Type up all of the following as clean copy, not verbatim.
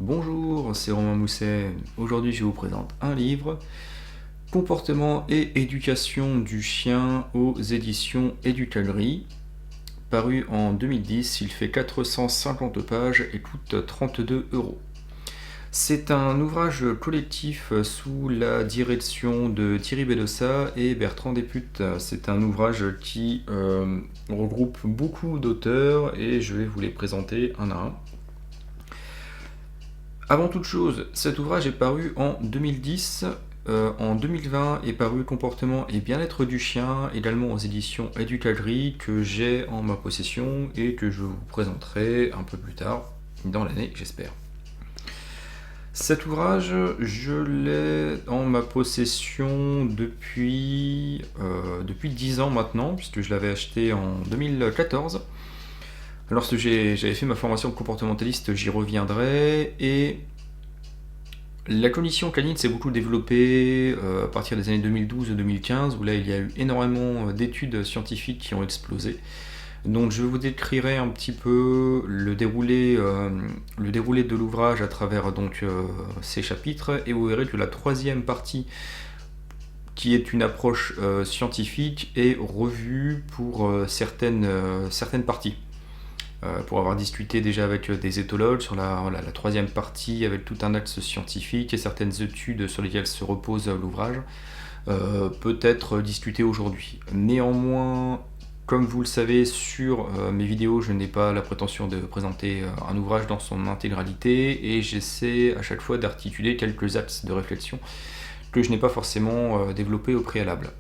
Bonjour, c'est Romain Mousset. Aujourd'hui, je vous présente un livre, Comportement et éducation du chien aux éditions Éducalerie. Paru en 2010, il fait 450 pages et coûte 32 €. C'est un ouvrage collectif sous la direction de Thierry Bedossa et Bertrand Desputes. C'est un ouvrage qui regroupe beaucoup d'auteurs et je vais vous les présenter un à un. Avant toute chose, cet ouvrage est paru en 2010. En 2020 est paru Comportement et bien-être du chien, également aux éditions Éducalerie, que j'ai en ma possession et que je vous présenterai un peu plus tard dans l'année, j'espère. Cet ouvrage, je l'ai en ma possession depuis 10 ans maintenant, puisque je l'avais acheté en 2014. Lorsque j'avais fait ma formation de comportementaliste, j'y reviendrai. Et la cognition canine s'est beaucoup développée à partir des années 2012-2015, où là il y a eu énormément d'études scientifiques qui ont explosé. Donc je vous décrirai un petit peu le déroulé de l'ouvrage à travers ces chapitres, et vous verrez que la troisième partie, qui est une approche scientifique, est revue pour certaines parties. Pour avoir discuté déjà avec des éthologues sur la troisième partie, avec tout un axe scientifique et certaines études sur lesquelles se repose l'ouvrage, peut être discuté aujourd'hui. Néanmoins, comme vous le savez, sur mes vidéos, je n'ai pas la prétention de présenter un ouvrage dans son intégralité, et j'essaie à chaque fois d'articuler quelques axes de réflexion que je n'ai pas forcément développés au préalable.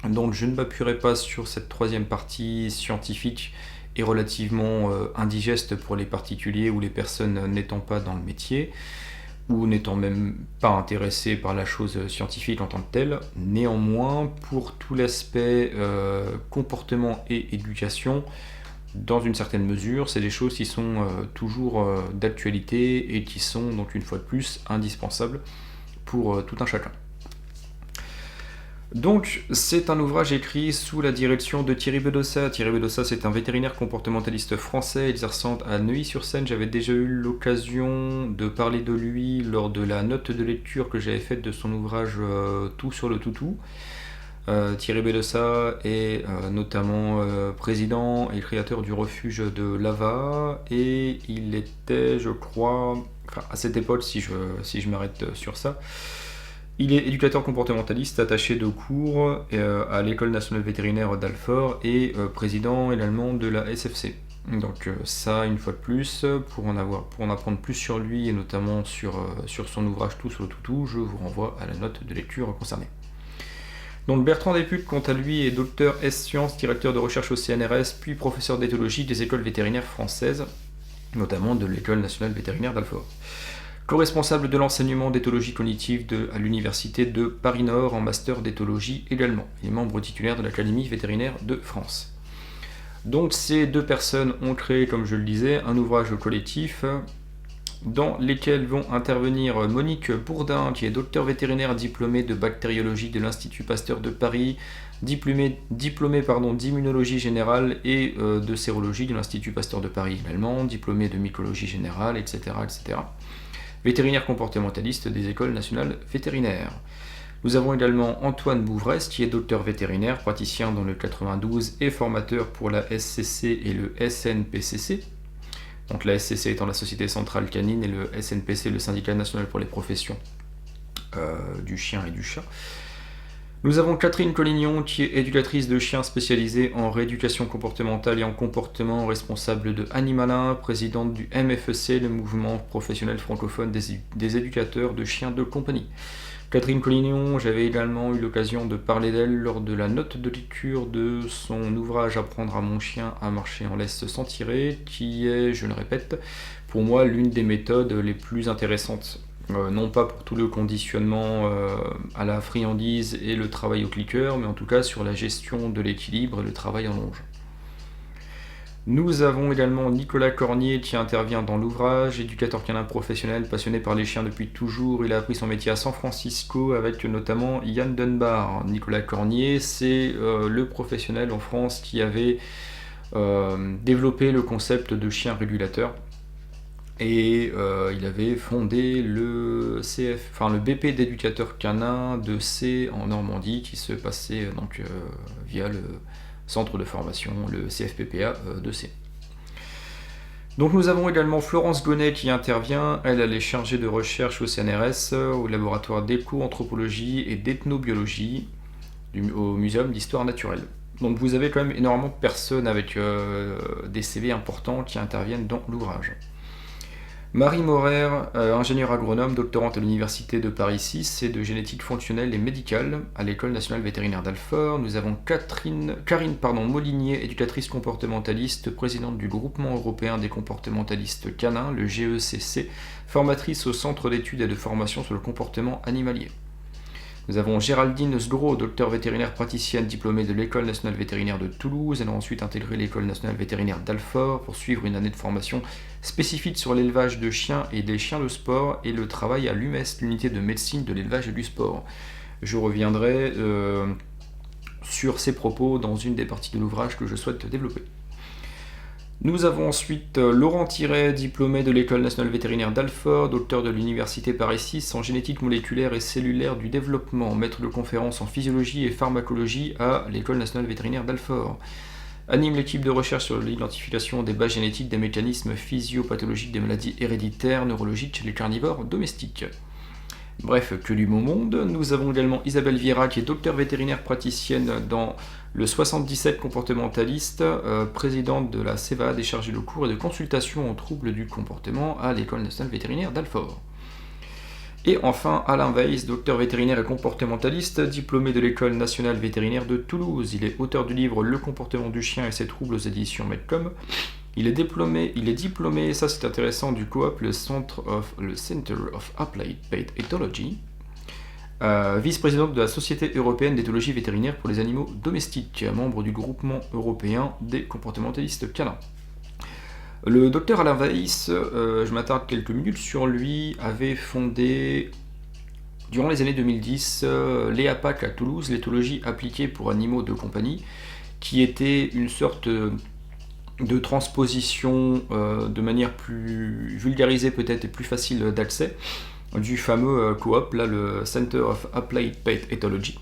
Donc je ne m'appuierai pas sur cette troisième partie scientifique et relativement indigeste pour les particuliers ou les personnes n'étant pas dans le métier, ou n'étant même pas intéressés par la chose scientifique en tant que telle. Néanmoins, pour tout l'aspect comportement et éducation, dans une certaine mesure, c'est des choses qui sont toujours d'actualité et qui sont donc une fois de plus indispensables pour tout un chacun. Donc, c'est un ouvrage écrit sous la direction de Thierry Bedossa. Thierry Bedossa, c'est un vétérinaire comportementaliste français exerçant à Neuilly-sur-Seine. J'avais déjà eu l'occasion de parler de lui lors de la note de lecture que j'avais faite de son ouvrage Tout sur le toutou. Thierry Bedossa est notamment président et créateur du refuge de Lava, et il était, je crois, à cette époque, si je m'arrête sur ça, il est éducateur comportementaliste attaché de cours à l'École nationale vétérinaire d'Alfort et président également de la SFC. Donc ça, une fois de plus, pour en apprendre plus sur lui et notamment sur son ouvrage Tout sur le toutou, je vous renvoie à la note de lecture concernée. Donc Bertrand Desputes, quant à lui, est docteur S-Sciences, directeur de recherche au CNRS, puis professeur d'éthologie des écoles vétérinaires françaises, notamment de l'École nationale vétérinaire d'Alfort. Co-responsable de l'enseignement d'éthologie cognitive à l'université de Paris-Nord en master d'éthologie également. Il est membre titulaire de l'Académie vétérinaire de France. Donc ces deux personnes ont créé, comme je le disais, un ouvrage collectif dans lesquels vont intervenir Monique Bourdin, qui est docteur vétérinaire diplômée de bactériologie de l'Institut Pasteur de Paris, diplômée d'immunologie générale et de sérologie de l'Institut Pasteur de Paris également, diplômée de mycologie générale, etc. Vétérinaire comportementaliste des écoles nationales vétérinaires. Nous avons également Antoine Bouvresse, qui est docteur vétérinaire, praticien dans le 92 et formateur pour la SCC et le SNPCC. Donc la SCC étant la Société Centrale Canine et le SNPC le Syndicat National pour les Professions du Chien et du Chat. Nous avons Catherine Collignon, qui est éducatrice de chiens spécialisée en rééducation comportementale et en comportement, responsable de Animalin, présidente du MFEC, le mouvement professionnel francophone des éducateurs de chiens de compagnie. Catherine Collignon, j'avais également eu l'occasion de parler d'elle lors de la note de lecture de son ouvrage Apprendre à mon chien à marcher en laisse sans tirer, qui est, je le répète, pour moi l'une des méthodes les plus intéressantes. Non pas pour tout le conditionnement à la friandise et le travail au clicker, mais en tout cas sur la gestion de l'équilibre et le travail en longe. Nous avons également Nicolas Cornier qui intervient dans l'ouvrage, éducateur canin professionnel, passionné par les chiens depuis toujours. Il a appris son métier à San Francisco avec notamment Yann Dunbar. Nicolas Cornier, c'est le professionnel en France qui avait développé le concept de chien régulateur. Et il avait fondé le BP d'éducateur canin de C en Normandie, qui se passait donc via le centre de formation, le CFPPA de C. Donc nous avons également Florence Gonnet qui intervient. Elle est chargée de recherche au CNRS, au laboratoire d'éco-anthropologie et d'ethnobiologie, au Muséum d'histoire naturelle. Donc vous avez quand même énormément de personnes avec des CV importants qui interviennent dans l'ouvrage. Marie Morer, ingénieure agronome, doctorante à l'Université de Paris 6 et de génétique fonctionnelle et médicale à l'École nationale vétérinaire d'Alfort. Nous avons Karine Molinier, éducatrice comportementaliste, présidente du groupement européen des comportementalistes canins, le GECC, formatrice au centre d'études et de formation sur le comportement animalier. Nous avons Géraldine Sgro, docteur vétérinaire praticienne diplômée de l'École nationale vétérinaire de Toulouse. Elle a ensuite intégré l'École nationale vétérinaire d'Alfort pour suivre une année de formation spécifique sur l'élevage de chiens et des chiens de sport et le travail à l'UMES, l'unité de médecine de l'élevage et du sport. Je reviendrai sur ces propos dans une des parties de l'ouvrage que je souhaite développer. Nous avons ensuite Laurent Tiret, diplômé de l'École nationale vétérinaire d'Alfort, docteur de l'Université Paris 6 en génétique moléculaire et cellulaire du développement, maître de conférences en physiologie et pharmacologie à l'École nationale vétérinaire d'Alfort. Anime l'équipe de recherche sur l'identification des bases génétiques des mécanismes physiopathologiques des maladies héréditaires neurologiques chez les carnivores domestiques. Bref, que du beau monde. Nous avons également Isabelle Vieira, qui est docteure vétérinaire praticienne dans le 77 comportementaliste, présidente de la CEVAD et chargée de cours et de consultation en troubles du comportement à l'École nationale vétérinaire d'Alfort. Et enfin, Alain Weiss, docteur vétérinaire et comportementaliste, diplômé de l'École nationale vétérinaire de Toulouse. Il est auteur du livre Le comportement du chien et ses troubles aux éditions Medcom. Il est diplômé, ça c'est intéressant, du COAP, le Center of Applied Pet Ethology, vice-président de la Société européenne d'éthologie vétérinaire pour les animaux domestiques, membre du groupement européen des comportementalistes canins. Le docteur Alain Weiss, je m'attarde quelques minutes sur lui, avait fondé, durant les années 2010, l'EAPAC à Toulouse, l'éthologie appliquée pour animaux de compagnie, qui était une sorte de transposition de manière plus vulgarisée peut-être et plus facile d'accès du fameux COAP, là, le Center of Applied Pet Ethology,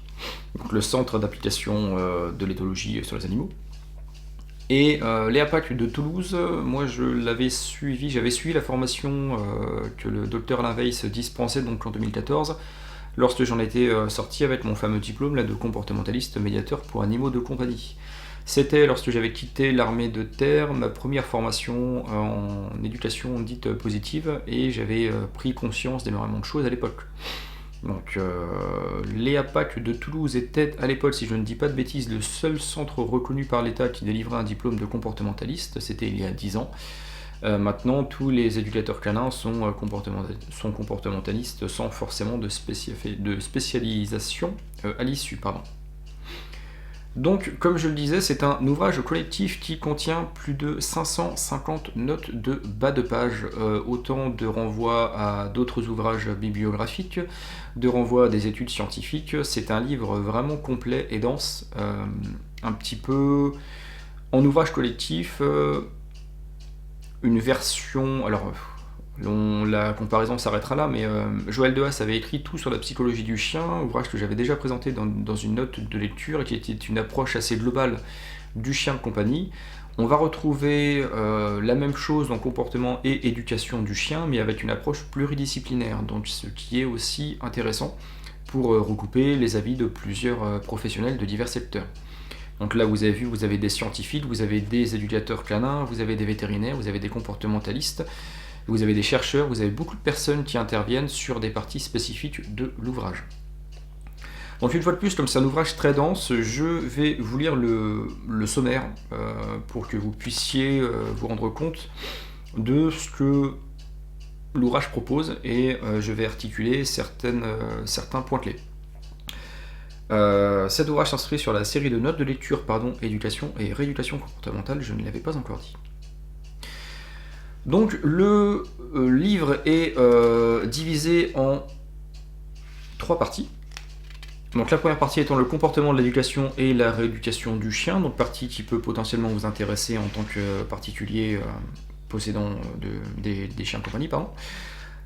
donc le centre d'application de l'éthologie sur les animaux. Et l'EAPAC de Toulouse, moi j'avais suivi la formation que le docteur Alain Weiss dispensait donc en 2014, lorsque j'en étais sorti avec mon fameux diplôme là, de comportementaliste médiateur pour animaux de compagnie. C'était lorsque j'avais quitté l'armée de terre, ma première formation en éducation dite positive, et j'avais pris conscience d'énormément de choses à l'époque. Donc l'EAPAC de Toulouse était à l'époque, si je ne dis pas de bêtises, le seul centre reconnu par l'État qui délivrait un diplôme de comportementaliste, c'était il y a 10 ans. Maintenant, tous les éducateurs canins sont comportementalistes sans forcément de spécialisation à l'issue. Donc, comme je le disais, c'est un ouvrage collectif qui contient plus de 550 notes de bas de page, autant de renvois à d'autres ouvrages bibliographiques, de renvois à des études scientifiques. C'est un livre vraiment complet et dense, un petit peu en ouvrage collectif, une version... Alors, la comparaison s'arrêtera là, mais Joël Dehaas avait écrit Tout sur la psychologie du chien, ouvrage que j'avais déjà présenté dans une note de lecture et qui était une approche assez globale du chien de compagnie. On va retrouver la même chose dans comportement et éducation du chien, mais avec une approche pluridisciplinaire, donc ce qui est aussi intéressant pour recouper les avis de plusieurs professionnels de divers secteurs. Donc là, vous avez vu, vous avez des scientifiques, vous avez des éducateurs canins, vous avez des vétérinaires, vous avez des comportementalistes, vous avez des chercheurs, vous avez beaucoup de personnes qui interviennent sur des parties spécifiques de l'ouvrage. Donc une fois de plus, comme c'est un ouvrage très dense, je vais vous lire le sommaire pour que vous puissiez vous rendre compte de ce que l'ouvrage propose et je vais articuler certains points clés. Cet ouvrage s'inscrit sur la série de notes de lecture, éducation et rééducation comportementale, je ne l'avais pas encore dit. Donc le livre est divisé en 3 parties. Donc la première partie étant le comportement de l'éducation et la rééducation du chien, donc partie qui peut potentiellement vous intéresser en tant que particulier possédant des chiens de compagnie, pardon.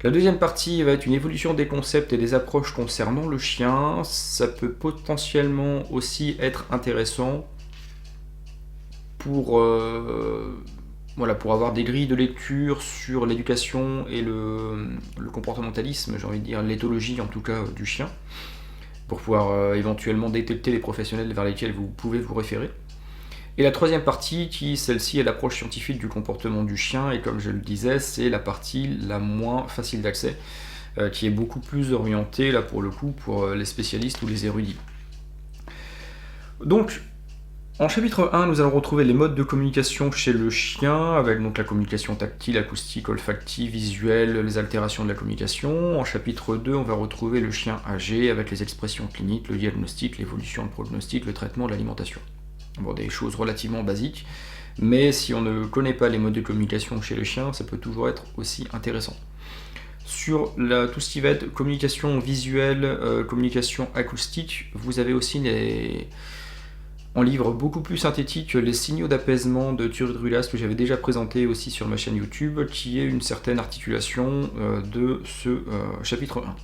La deuxième partie va être une évolution des concepts et des approches concernant le chien. Ça peut potentiellement aussi être intéressant pour, voilà, pour avoir des grilles de lecture sur l'éducation et le comportementalisme, j'ai envie de dire l'éthologie en tout cas du chien, pour pouvoir éventuellement détecter les professionnels vers lesquels vous pouvez vous référer. Et la troisième partie, qui celle-ci est l'approche scientifique du comportement du chien, et comme je le disais, c'est la partie la moins facile d'accès, qui est beaucoup plus orientée là pour le coup pour les spécialistes ou les érudits. Donc, en chapitre 1, nous allons retrouver les modes de communication chez le chien, avec donc la communication tactile, acoustique, olfactive, visuelle, les altérations de la communication. En chapitre 2, on va retrouver le chien âgé, avec les expressions cliniques, le diagnostic, l'évolution, le prognostic, le traitement de l'alimentation. Bon, des choses relativement basiques, mais si on ne connaît pas les modes de communication chez le chien, ça peut toujours être aussi intéressant. Sur tout ce qui va être communication visuelle, communication acoustique, vous avez aussi en livre beaucoup plus synthétique les signaux d'apaisement de Thierry Drulas, que j'avais déjà présenté aussi sur ma chaîne YouTube, qui est une certaine articulation de ce chapitre 1.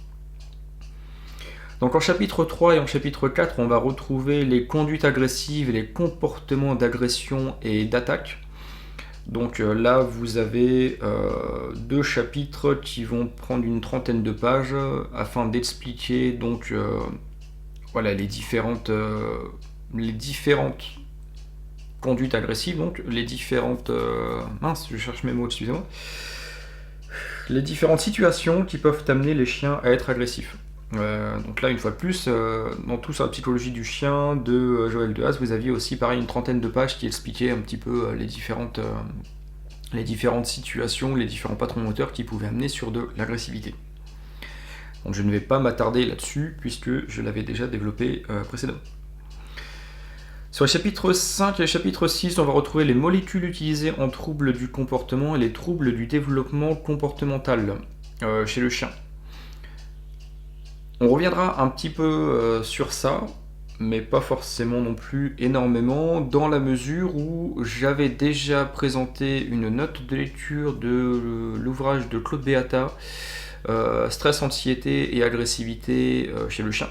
Donc en chapitre 3 et en chapitre 4, on va retrouver les conduites agressives et les comportements d'agression et d'attaque. Donc là, vous avez 2 chapitres qui vont prendre une trentaine de pages afin d'expliquer donc voilà, les différentes conduites agressives, donc les différentes mince, je cherche mes mots, excusez-moi. Les différentes situations qui peuvent amener les chiens à être agressifs. Donc là, une fois de plus, dans tout sur la psychologie du chien de Joël Dehaze, vous aviez aussi pareil une trentaine de pages qui expliquaient un petit peu les différentes situations, les différents patrons moteurs qui pouvaient amener sur de l'agressivité. Donc je ne vais pas m'attarder là-dessus puisque je l'avais déjà développé précédemment. Sur les chapitres 5 et le chapitre 6, on va retrouver les molécules utilisées en troubles du comportement et les troubles du développement comportemental chez le chien. On reviendra un petit peu sur ça, mais pas forcément non plus énormément, dans la mesure où j'avais déjà présenté une note de lecture de l'ouvrage de Claude Beata, Stress, anxiété et agressivité chez le chien,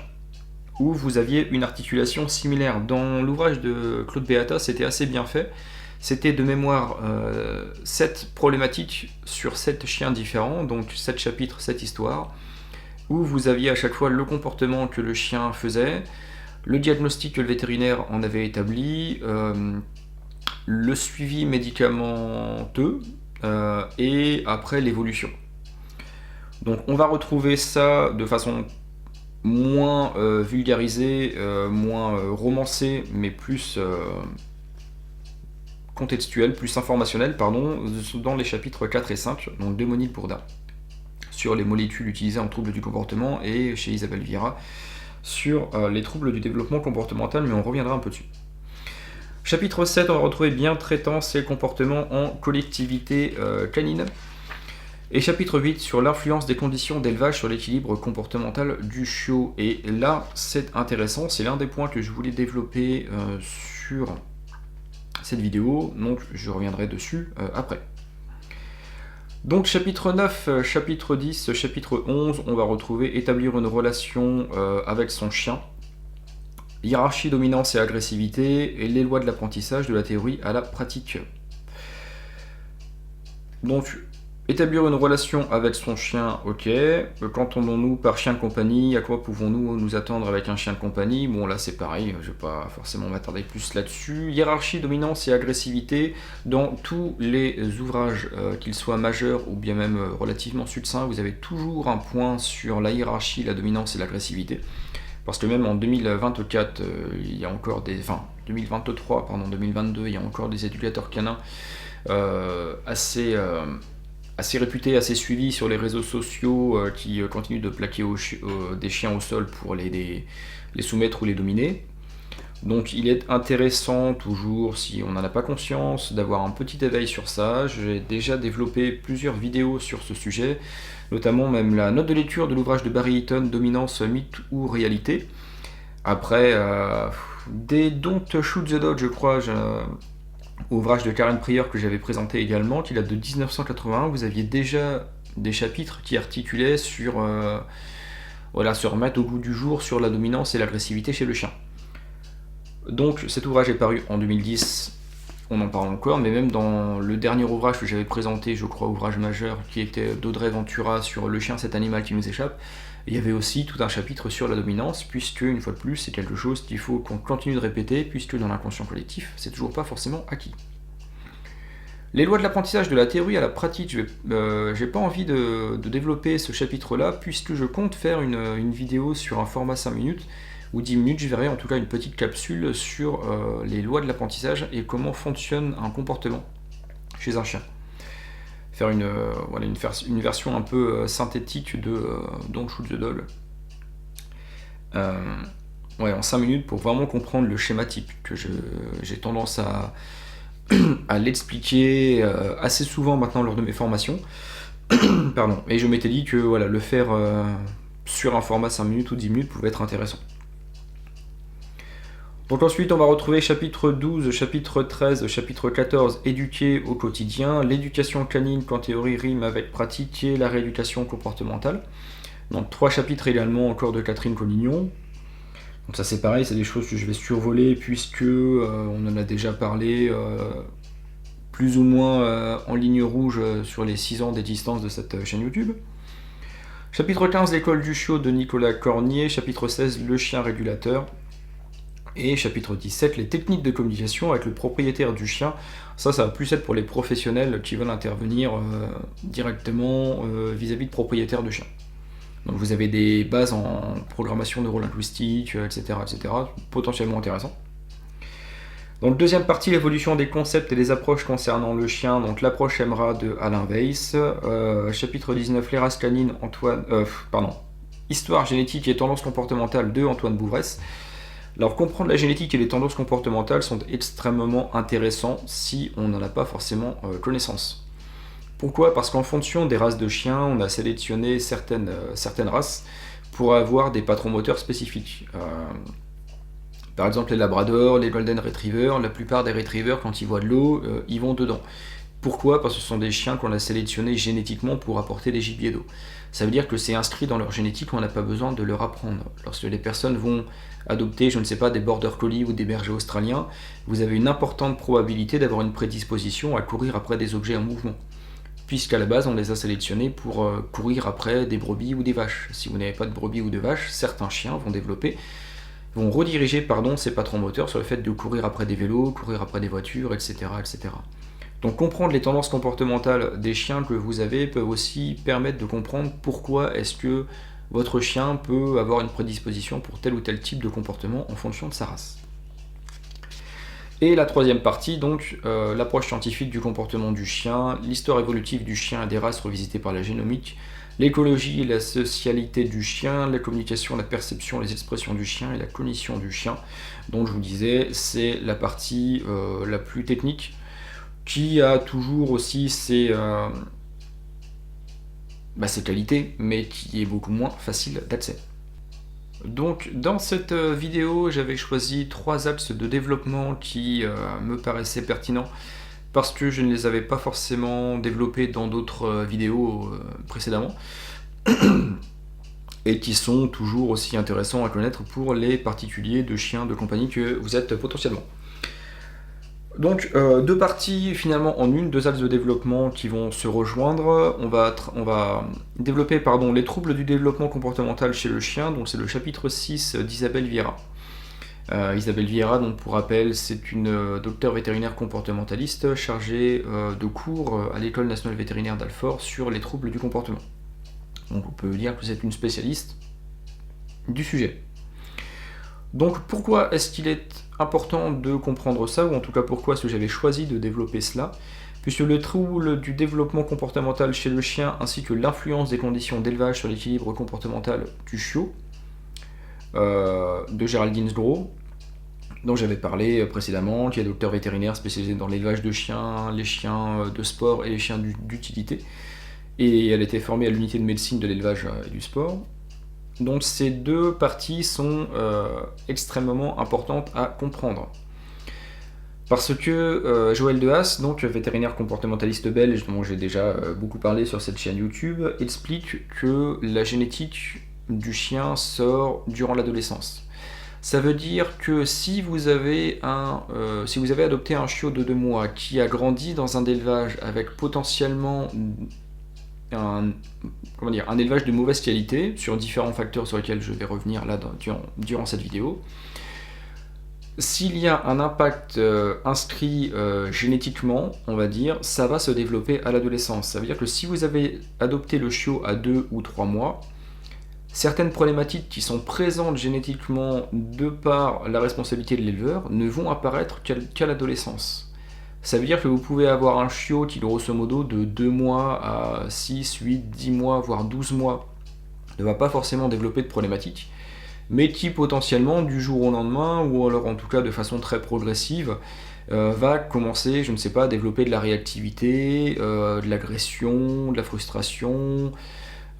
où vous aviez une articulation similaire. Dans l'ouvrage de Claude Beata, c'était assez bien fait. C'était de mémoire 7 problématiques sur 7 chiens différents, donc 7 chapitres, 7 histoires, où vous aviez à chaque fois le comportement que le chien faisait, le diagnostic que le vétérinaire en avait établi, le suivi médicamenteux et après l'évolution. Donc on va retrouver ça de façon moins vulgarisée, moins romancée, mais plus contextuelle, plus informationnelle, pardon, dans les chapitres 4 et 5, donc de Monique Bourdin, sur les molécules utilisées en troubles du comportement, et chez Isabelle Vira sur les troubles du développement comportemental, mais on reviendra un peu dessus. Chapitre 7, on va retrouver bientraitance et comportement en collectivité canine. Et chapitre 8 sur l'influence des conditions d'élevage sur l'équilibre comportemental du chiot. Et là, c'est intéressant, c'est l'un des points que je voulais développer sur cette vidéo, donc je reviendrai dessus après. Donc chapitre 9, chapitre 10, chapitre 11, on va retrouver établir une relation avec son chien, hiérarchie, dominance et agressivité, et les lois de l'apprentissage de la théorie à la pratique. Donc établir une relation avec son chien, ok. Qu'entendons-nous par chien de compagnie? À quoi pouvons-nous nous attendre avec un chien de compagnie? Bon, là c'est pareil, je ne vais pas forcément m'attarder plus là-dessus. Hiérarchie, dominance et agressivité. Dans tous les ouvrages, qu'ils soient majeurs ou bien même relativement succincts, vous avez toujours un point sur la hiérarchie, la dominance et l'agressivité. Parce que même en 2024, il y a encore des... Enfin, 2023, pardon, 2022, il y a encore des éducateurs canins assez réputés, assez suivis sur les réseaux sociaux qui continuent de plaquer des chiens au sol pour les soumettre ou les dominer. Donc il est intéressant toujours, si on n'en a pas conscience, d'avoir un petit éveil sur ça. J'ai déjà développé plusieurs vidéos sur ce sujet, notamment même la note de lecture de l'ouvrage de Barry Eaton, Dominance, mythe ou réalité. Après, des Don't Shoot the Dog, je crois, ouvrage de Karen Pryor que j'avais présenté également, qui date de 1981. Vous aviez déjà des chapitres qui articulaient sur, se remettre au goût du jour sur la dominance et l'agressivité chez le chien. Donc cet ouvrage est paru en 2010, on en parle encore, mais même dans le dernier ouvrage que j'avais présenté, je crois ouvrage majeur, qui était d'Audrey Ventura sur le chien, cet animal qui nous échappe, il y avait aussi tout un chapitre sur la dominance, puisque, une fois de plus, c'est quelque chose qu'il faut qu'on continue de répéter, puisque dans l'inconscient collectif, c'est toujours pas forcément acquis. Les lois de l'apprentissage de la théorie à la pratique, j'ai pas envie de développer ce chapitre-là, puisque je compte faire une vidéo sur un format 5 minutes, ou 10 minutes, je verrai en tout cas une petite capsule sur les lois de l'apprentissage et comment fonctionne un comportement chez un chien. Faire une version un peu synthétique de Don't Shoot the Dog. En 5 minutes pour vraiment comprendre le schéma type, que j'ai tendance à l'expliquer assez souvent maintenant lors de mes formations. Pardon. Et je m'étais dit que le faire sur un format 5 minutes ou 10 minutes pouvait être intéressant. Donc ensuite, on va retrouver chapitre 12, chapitre 13, chapitre 14, éduquer au quotidien, l'éducation canine qu'en théorie rime avec pratique et la rééducation comportementale. Donc 3 chapitres également encore de Catherine Collignon. Donc ça c'est pareil, c'est des choses que je vais survoler puisque on en a déjà parlé plus ou moins en ligne rouge sur les 6 ans d'existence de cette chaîne YouTube. Chapitre 15, l'école du chiot de Nicolas Cornier. Chapitre 16, le chien régulateur. Et chapitre 17, les techniques de communication avec le propriétaire du chien. Ça va plus être pour les professionnels qui veulent intervenir directement vis-à-vis de propriétaires de chiens. Donc vous avez des bases en programmation neurolinguistique, etc., potentiellement intéressant. Donc deuxième partie, l'évolution des concepts et des approches concernant le chien. Donc l'approche EMRA de Alain Weiss. Chapitre 19, les races canines, Histoire génétique et tendances comportementales de Antoine Bouvresse. Alors comprendre la génétique et les tendances comportementales sont extrêmement intéressants si on n'en a pas forcément connaissance. Pourquoi ? Parce qu'en fonction des races de chiens, on a sélectionné certaines races pour avoir des patrons moteurs spécifiques. Par exemple les labradors, les golden retrievers, la plupart des retrievers quand ils voient de l'eau, ils vont dedans. Pourquoi ? Parce que ce sont des chiens qu'on a sélectionnés génétiquement pour apporter des gibiers d'eau. Ça veut dire que c'est inscrit dans leur génétique, on n'a pas besoin de leur apprendre. Lorsque les personnes vont adopter, je ne sais pas, des border collies ou des bergers australiens, vous avez une importante probabilité d'avoir une prédisposition à courir après des objets en mouvement. Puisqu'à la base, on les a sélectionnés pour courir après des brebis ou des vaches. Si vous n'avez pas de brebis ou de vaches, certains chiens vont rediriger ces patrons moteurs sur le fait de courir après des vélos, courir après des voitures, etc. etc. Donc comprendre les tendances comportementales des chiens que vous avez peut aussi permettre de comprendre pourquoi est-ce que votre chien peut avoir une prédisposition pour tel ou tel type de comportement en fonction de sa race. Et la troisième partie, donc, l'approche scientifique du comportement du chien, l'histoire évolutive du chien et des races revisitées par la génomique, l'écologie et la socialité du chien, la communication, la perception, les expressions du chien et la cognition du chien. Donc je vous disais, c'est la partie la plus technique, qui a toujours aussi ses qualités, mais qui est beaucoup moins facile d'accès. Donc dans cette vidéo, j'avais choisi 3 axes de développement qui me paraissaient pertinents, parce que je ne les avais pas forcément développés dans d'autres vidéos précédemment, et qui sont toujours aussi intéressants à connaître pour les particuliers de chiens de compagnie que vous êtes potentiellement. Donc 2 parties finalement en une, 2 axes de développement qui vont se rejoindre. On va développer les troubles du développement comportemental chez le chien, donc c'est le chapitre 6 d'Isabelle Vieira. Isabelle Vieira, donc pour rappel, c'est une docteure vétérinaire comportementaliste chargée de cours à l'école nationale vétérinaire d'Alfort sur les troubles du comportement. Donc on peut dire que c'est une spécialiste du sujet. Donc pourquoi est-ce qu'il est important de comprendre ça, ou en tout cas pourquoi est-ce que j'avais choisi de développer cela, puisque le trouble du développement comportemental chez le chien ainsi que l'influence des conditions d'élevage sur l'équilibre comportemental du chiot, de Géraldine Sgro, dont j'avais parlé précédemment, qui est docteur vétérinaire spécialisé dans l'élevage de chiens, les chiens de sport et les chiens d'utilité, et elle était formée à l'unité de médecine de l'élevage et du sport. Donc ces 2 parties sont extrêmement importantes à comprendre. Parce que Joël Dehaas, donc vétérinaire comportementaliste belge dont j'ai déjà beaucoup parlé sur cette chaîne YouTube, explique que la génétique du chien sort durant l'adolescence. Ça veut dire que si vous avez adopté un chiot de 2 mois qui a grandi dans un élevage avec potentiellement un élevage de mauvaise qualité, sur différents facteurs sur lesquels je vais revenir là durant cette vidéo, s'il y a un impact inscrit génétiquement, on va dire, ça va se développer à l'adolescence. Ça veut dire que si vous avez adopté le chiot à 2 ou 3 mois, certaines problématiques qui sont présentes génétiquement de par la responsabilité de l'éleveur ne vont apparaître qu'à l'adolescence. Ça veut dire que vous pouvez avoir un chiot qui, grosso modo, de 2 mois à 6, 8, 10 mois, voire 12 mois, ne va pas forcément développer de problématiques, mais qui potentiellement, du jour au lendemain, ou alors en tout cas de façon très progressive, va commencer, je ne sais pas, à développer de la réactivité, de l'agression, de la frustration,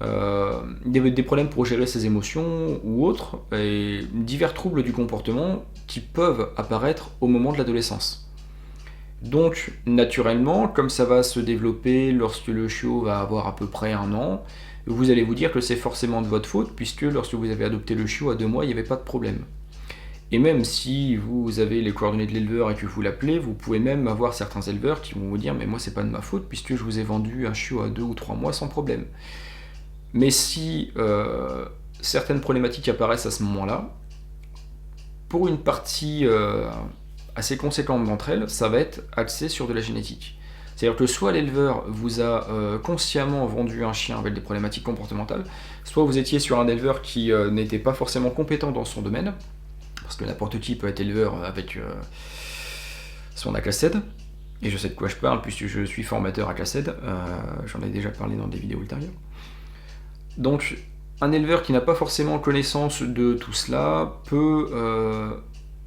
des problèmes pour gérer ses émotions ou autres, et divers troubles du comportement qui peuvent apparaître au moment de l'adolescence. Donc naturellement, comme ça va se développer lorsque le chiot va avoir à peu près 1 an, vous allez vous dire que c'est forcément de votre faute, puisque lorsque vous avez adopté le chiot à 2 mois, il n'y avait pas de problème. Et même si vous avez les coordonnées de l'éleveur et que vous l'appelez, vous pouvez même avoir certains éleveurs qui vont vous dire « mais moi c'est pas de ma faute, puisque je vous ai vendu un chiot à 2 ou 3 mois sans problème ». Mais si certaines problématiques apparaissent à ce moment-là, pour une partie assez conséquente d'entre elles, ça va être axé sur de la génétique. C'est-à-dire que soit l'éleveur vous a consciemment vendu un chien avec des problématiques comportementales, soit vous étiez sur un éleveur qui n'était pas forcément compétent dans son domaine, parce que n'importe qui peut être éleveur avec son ACLASED, et je sais de quoi je parle puisque je suis formateur ACLASED, j'en ai déjà parlé dans des vidéos ultérieures. Donc un éleveur qui n'a pas forcément connaissance de tout cela peut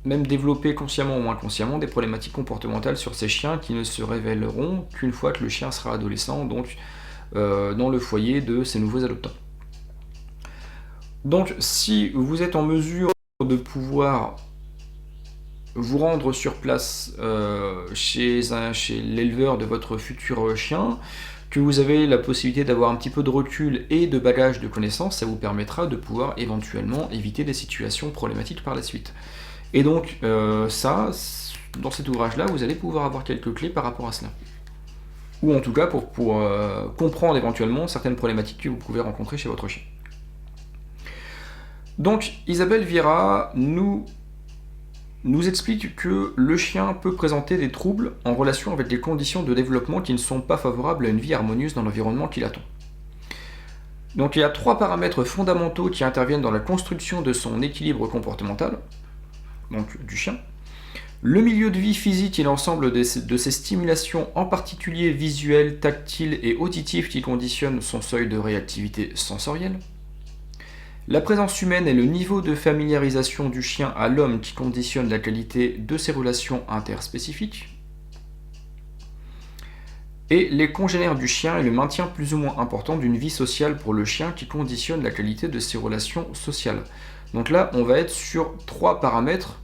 même développer consciemment ou inconsciemment des problématiques comportementales sur ces chiens qui ne se révéleront qu'une fois que le chien sera adolescent, donc dans le foyer de ses nouveaux adoptants. Donc si vous êtes en mesure de pouvoir vous rendre sur place chez l'éleveur de votre futur chien, que vous avez la possibilité d'avoir un petit peu de recul et de bagage de connaissances, ça vous permettra de pouvoir éventuellement éviter des situations problématiques par la suite. Et donc ça, dans cet ouvrage-là, vous allez pouvoir avoir quelques clés par rapport à cela. Ou en tout cas pour comprendre éventuellement certaines problématiques que vous pouvez rencontrer chez votre chien. Donc Isabelle Vieira nous explique que le chien peut présenter des troubles en relation avec des conditions de développement qui ne sont pas favorables à une vie harmonieuse dans l'environnement qui l'attend. Donc il y a 3 paramètres fondamentaux qui interviennent dans la construction de son équilibre comportemental, donc du chien. Le milieu de vie physique et l'ensemble de ces stimulations, en particulier visuelles, tactiles et auditives qui conditionnent son seuil de réactivité sensorielle. La présence humaine et le niveau de familiarisation du chien à l'homme qui conditionne la qualité de ses relations interspécifiques. Et les congénères du chien et le maintien plus ou moins important d'une vie sociale pour le chien qui conditionne la qualité de ses relations sociales. Donc là, on va être sur 3 paramètres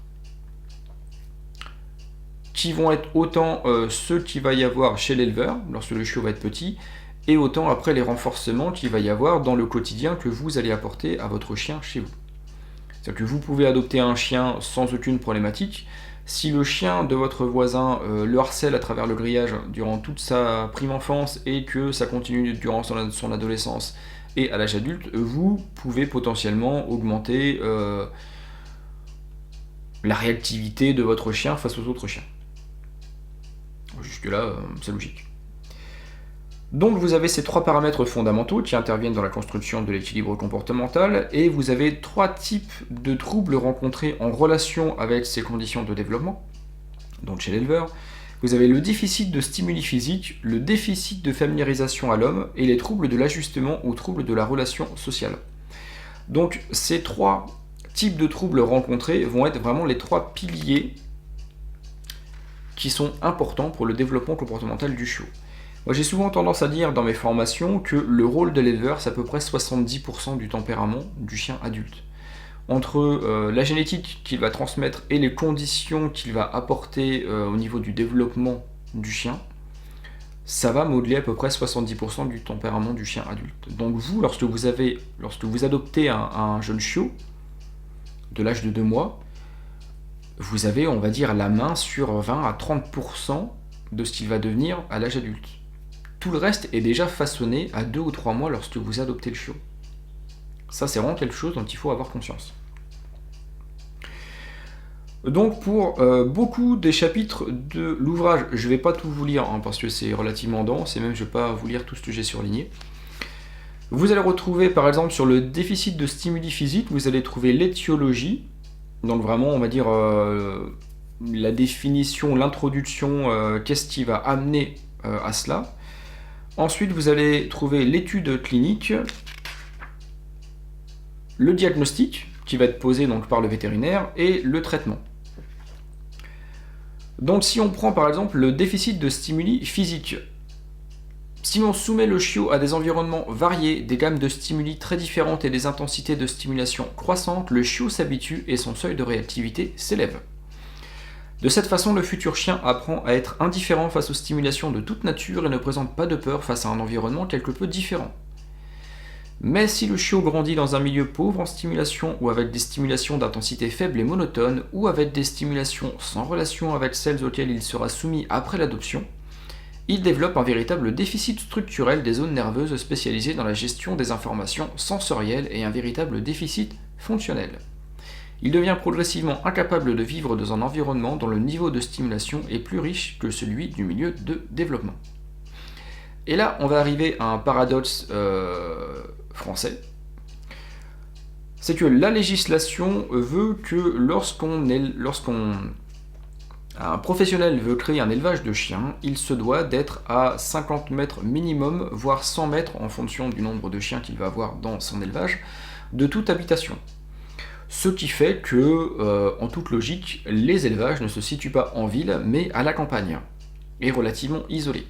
qui vont être autant ceux qu'il va y avoir chez l'éleveur, lorsque le chiot va être petit, et autant après les renforcements qu'il va y avoir dans le quotidien que vous allez apporter à votre chien chez vous. C'est-à-dire que vous pouvez adopter un chien sans aucune problématique. Si le chien de votre voisin le harcèle à travers le grillage durant toute sa prime enfance et que ça continue durant son adolescence et à l'âge adulte, vous pouvez potentiellement augmenter la réactivité de votre chien face aux autres chiens. Jusque-là, c'est logique. Donc vous avez ces 3 paramètres fondamentaux qui interviennent dans la construction de l'équilibre comportemental, et vous avez 3 types de troubles rencontrés en relation avec ces conditions de développement. Donc chez l'éleveur, vous avez le déficit de stimuli physiques, le déficit de familiarisation à l'homme, et les troubles de l'ajustement ou troubles de la relation sociale. Donc ces 3 types de troubles rencontrés vont être vraiment les 3 piliers qui sont importants pour le développement comportemental du chiot. Moi, j'ai souvent tendance à dire dans mes formations que le rôle de l'éleveur, c'est à peu près 70% du tempérament du chien adulte. entre la génétique qu'il va transmettre et les conditions qu'il va apporter au niveau du développement du chien, ça va modeler à peu près 70% du tempérament du chien adulte. Donc vous, lorsque vous adoptez un jeune chiot de l'âge de 2 mois, vous avez, on va dire, la main sur 20 à 30% de ce qu'il va devenir à l'âge adulte. Tout le reste est déjà façonné à 2 ou 3 mois lorsque vous adoptez le chiot. Ça, c'est vraiment quelque chose dont il faut avoir conscience. Donc pour beaucoup des chapitres de l'ouvrage, je ne vais pas tout vous lire parce que c'est relativement dense et même je ne vais pas vous lire tout ce que j'ai surligné. Vous allez retrouver par exemple sur le déficit de stimuli physiques, vous allez trouver l'étiologie, donc vraiment on va dire la définition, l'introduction, qu'est-ce qui va amener à cela. Ensuite vous allez trouver l'étude clinique, le diagnostic qui va être posé donc par le vétérinaire et le traitement. Donc si on prend par exemple le déficit de stimuli physiques, si on soumet le chiot à des environnements variés, des gammes de stimuli très différentes et des intensités de stimulation croissantes, le chiot s'habitue et son seuil de réactivité s'élève. De cette façon, le futur chien apprend à être indifférent face aux stimulations de toute nature et ne présente pas de peur face à un environnement quelque peu différent. Mais si le chiot grandit dans un milieu pauvre en stimulation ou avec des stimulations d'intensité faible et monotone ou avec des stimulations sans relation avec celles auxquelles il sera soumis après l'adoption, il développe un véritable déficit structurel des zones nerveuses spécialisées dans la gestion des informations sensorielles et un véritable déficit fonctionnel. Il devient progressivement incapable de vivre dans un environnement dont le niveau de stimulation est plus riche que celui du milieu de développement. Et là, on va arriver à un paradoxe français. C'est que la législation veut que lorsqu'un professionnel veut créer un élevage de chiens, il se doit d'être à 50 mètres minimum, voire 100 mètres en fonction du nombre de chiens qu'il va avoir dans son élevage, de toute habitation. Ce qui fait que, en toute logique, les élevages ne se situent pas en ville, mais à la campagne, et relativement isolés.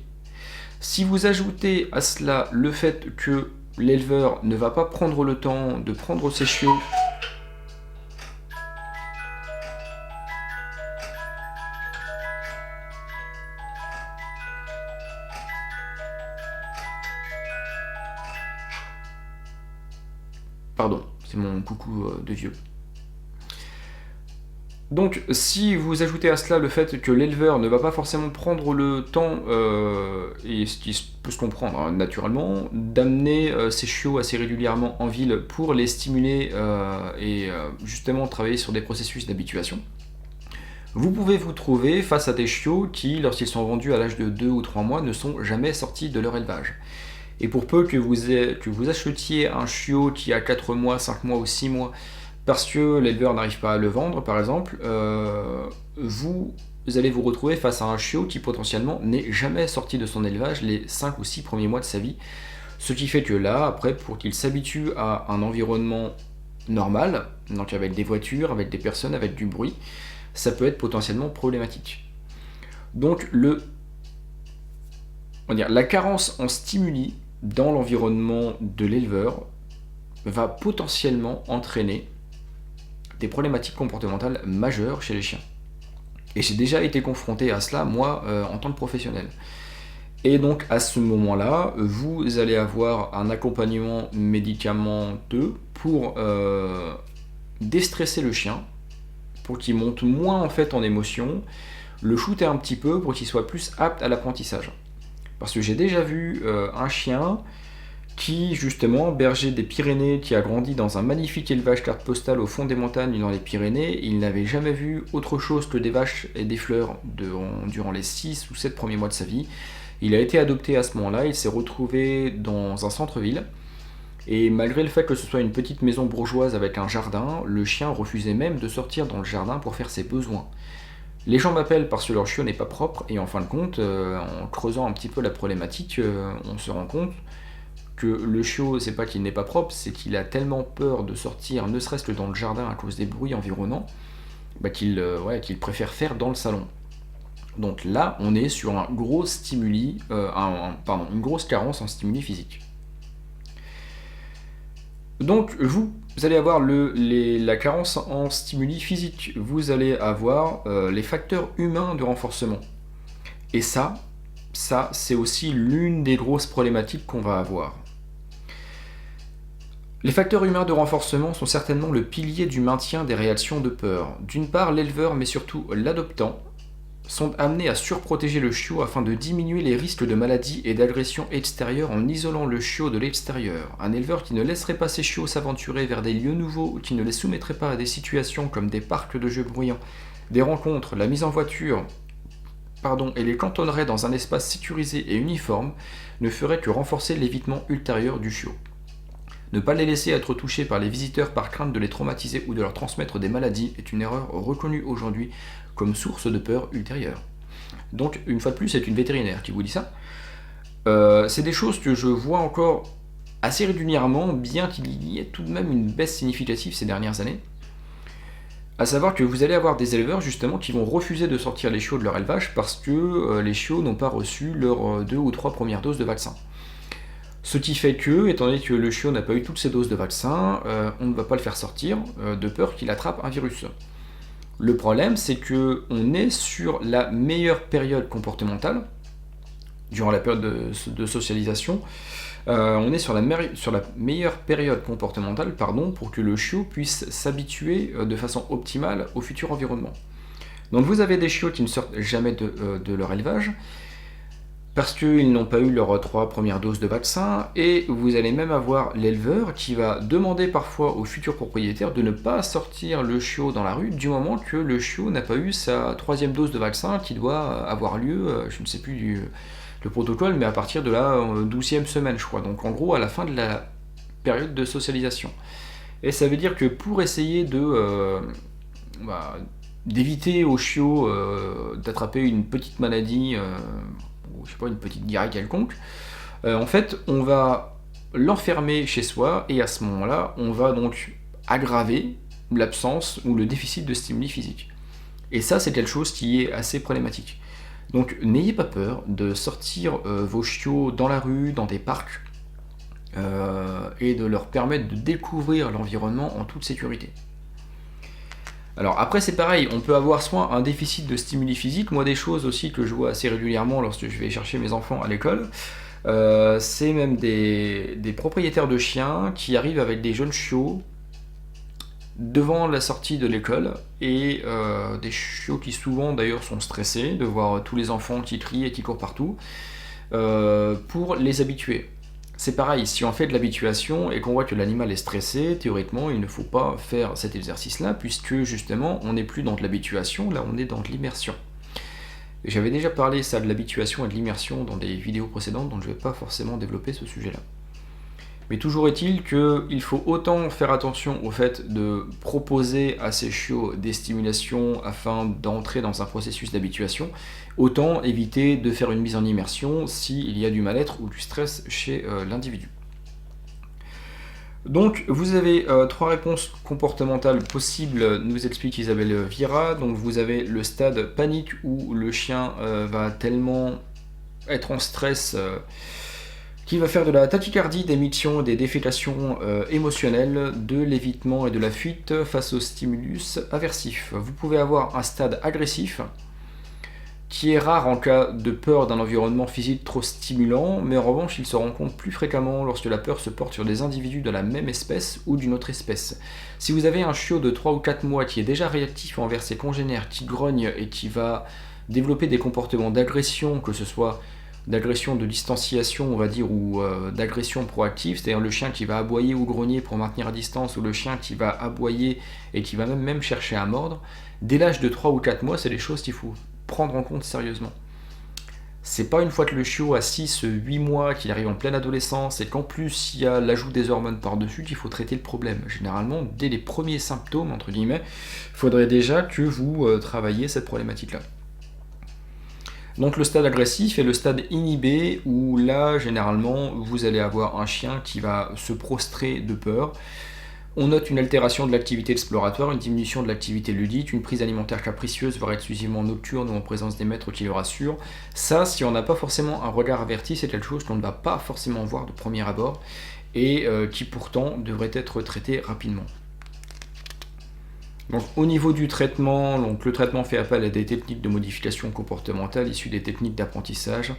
Si vous ajoutez à cela le fait que l'éleveur ne va pas prendre le temps de prendre ses chiots Pardon, c'est mon coucou de vieux. Donc, si vous ajoutez à cela le fait que l'éleveur ne va pas forcément prendre le temps, et ce qui peut se comprendre naturellement, d'amener ses chiots assez régulièrement en ville pour les stimuler et justement travailler sur des processus d'habituation, vous pouvez vous trouver face à des chiots qui, lorsqu'ils sont vendus à l'âge de 2 ou 3 mois, ne sont jamais sortis de leur élevage. Et pour peu que vous achetiez un chiot qui a 4 mois, 5 mois ou 6 mois, parce que l'éleveur n'arrive pas à le vendre, par exemple, vous allez vous retrouver face à un chiot qui potentiellement n'est jamais sorti de son élevage les 5 ou 6 premiers mois de sa vie. Ce qui fait que là, après, pour qu'il s'habitue à un environnement normal, donc avec des voitures, avec des personnes, avec du bruit, ça peut être potentiellement problématique. Donc la carence en stimuli dans l'environnement de l'éleveur va potentiellement entraîner des problématiques comportementales majeures chez les chiens. Et j'ai déjà été confronté à cela, moi, en tant que professionnel. Et donc, à ce moment-là, vous allez avoir un accompagnement médicamenteux pour déstresser le chien, pour qu'il monte moins en fait en émotion, le shooter un petit peu pour qu'il soit plus apte à l'apprentissage. Parce que j'ai déjà vu un chien qui, justement, berger des Pyrénées, qui a grandi dans un magnifique élevage carte postale au fond des montagnes dans les Pyrénées, il n'avait jamais vu autre chose que des vaches et des fleurs durant les 6 ou 7 premiers mois de sa vie. Il a été adopté à ce moment-là, il s'est retrouvé dans un centre-ville, et malgré le fait que ce soit une petite maison bourgeoise avec un jardin, le chien refusait même de sortir dans le jardin pour faire ses besoins. Les gens m'appellent parce que leur chiot n'est pas propre, et en fin de compte, en creusant un petit peu la problématique, on se rend compte que le chiot, c'est pas qu'il n'est pas propre, c'est qu'il a tellement peur de sortir, ne serait-ce que dans le jardin à cause des bruits environnants, qu'il préfère faire dans le salon. Donc là, on est sur un gros stimuli, une grosse carence en stimuli physique. Donc vous, vous allez avoir la carence en stimuli physiques, vous allez avoir les facteurs humains de renforcement. Et ça c'est aussi l'une des grosses problématiques qu'on va avoir. Les facteurs humains de renforcement sont certainement le pilier du maintien des réactions de peur. D'une part, l'éleveur, mais surtout l'adoptant, sont amenés à surprotéger le chiot afin de diminuer les risques de maladies et d'agressions extérieures en isolant le chiot de l'extérieur. Un éleveur qui ne laisserait pas ses chiots s'aventurer vers des lieux nouveaux ou qui ne les soumettrait pas à des situations comme des parcs de jeux bruyants, des rencontres, la mise en voiture, et les cantonnerait dans un espace sécurisé et uniforme, ne ferait que renforcer l'évitement ultérieur du chiot. Ne pas les laisser être touchés par les visiteurs par crainte de les traumatiser ou de leur transmettre des maladies est une erreur reconnue aujourd'hui comme source de peur ultérieure. Donc, une fois de plus, c'est une vétérinaire qui vous dit ça. C'est des choses que je vois encore assez régulièrement, bien qu'il y ait tout de même une baisse significative ces dernières années. À savoir que vous allez avoir des éleveurs justement qui vont refuser de sortir les chiots de leur élevage parce que les chiots n'ont pas reçu leurs 2 ou 3 premières doses de vaccin. Ce qui fait que, étant donné que le chiot n'a pas eu toutes ses doses de vaccin, on ne va pas le faire sortir de peur qu'il attrape un virus. Le problème, c'est qu'on est sur la meilleure période comportementale, durant la période de socialisation, on est sur la meilleure période comportementale pour que le chiot puisse s'habituer de façon optimale au futur environnement. Donc vous avez des chiots qui ne sortent jamais de leur élevage, parce qu'ils n'ont pas eu leurs 3 premières doses de vaccin, et vous allez même avoir l'éleveur qui va demander parfois au futur propriétaire de ne pas sortir le chiot dans la rue du moment que le chiot n'a pas eu sa 3e dose de vaccin qui doit avoir lieu, je ne sais plus le protocole, mais à partir de la 12e semaine, je crois. Donc en gros, à la fin de la période de socialisation. Et ça veut dire que pour essayer d'éviter au chiot d'attraper une petite maladie, je sais pas, une petite diarrhée quelconque, en fait, on va l'enfermer chez soi, et à ce moment-là, on va donc aggraver l'absence ou le déficit de stimuli physique. Et ça, c'est quelque chose qui est assez problématique. Donc n'ayez pas peur de sortir vos chiots dans la rue, dans des parcs, et de leur permettre de découvrir l'environnement en toute sécurité. Alors après c'est pareil, on peut avoir soit un déficit de stimuli physique, moi des choses aussi que je vois assez régulièrement lorsque je vais chercher mes enfants à l'école, c'est même des propriétaires de chiens qui arrivent avec des jeunes chiots devant la sortie de l'école, et des chiots qui souvent d'ailleurs sont stressés de voir tous les enfants qui crient et qui courent partout, pour les habituer. C'est pareil, si on fait de l'habituation et qu'on voit que l'animal est stressé, théoriquement il ne faut pas faire cet exercice-là, puisque justement on n'est plus dans de l'habituation, là on est dans de l'immersion. Et j'avais déjà parlé ça de l'habituation et de l'immersion dans des vidéos précédentes, donc je ne vais pas forcément développer ce sujet-là. Mais toujours est-il qu'il faut autant faire attention au fait de proposer à ces chiots des stimulations afin d'entrer dans un processus d'habituation, autant éviter de faire une mise en immersion s'il y a du mal-être ou du stress chez l'individu. Donc vous avez 3 réponses comportementales possibles, nous explique Isabelle Vira. Donc vous avez le stade panique où le chien va tellement être en stress qui va faire de la tachycardie, des mictions, des défécations émotionnelles, de l'évitement et de la fuite face au stimulus aversif. Vous pouvez avoir un stade agressif, qui est rare en cas de peur d'un environnement physique trop stimulant, mais en revanche il se rencontre plus fréquemment lorsque la peur se porte sur des individus de la même espèce ou d'une autre espèce. Si vous avez un chiot de 3 ou 4 mois qui est déjà réactif envers ses congénères, qui grogne et qui va développer des comportements d'agression, que ce soit d'agression de distanciation, on va dire, ou d'agression proactive, c'est-à-dire le chien qui va aboyer ou grogner pour maintenir à distance, ou le chien qui va aboyer et qui va même chercher à mordre, dès l'âge de 3 ou 4 mois, c'est des choses qu'il faut prendre en compte sérieusement. C'est pas une fois que le chiot a 6-8 mois, qu'il arrive en pleine adolescence, et qu'en plus il y a l'ajout des hormones par-dessus, qu'il faut traiter le problème. Généralement, dès les premiers symptômes, entre guillemets, il faudrait déjà que vous travailliez cette problématique-là. Donc le stade agressif et le stade inhibé, où là, généralement, vous allez avoir un chien qui va se prostrer de peur. On note une altération de l'activité exploratoire, une diminution de l'activité ludique, une prise alimentaire capricieuse, voire exclusivement nocturne ou en présence des maîtres qui le rassurent. Ça, si on n'a pas forcément un regard averti, c'est quelque chose qu'on ne va pas forcément voir de premier abord. et qui pourtant devrait être traité rapidement. Donc, au niveau du traitement, donc, le traitement fait appel à des techniques de modification comportementale issues des techniques d'apprentissage.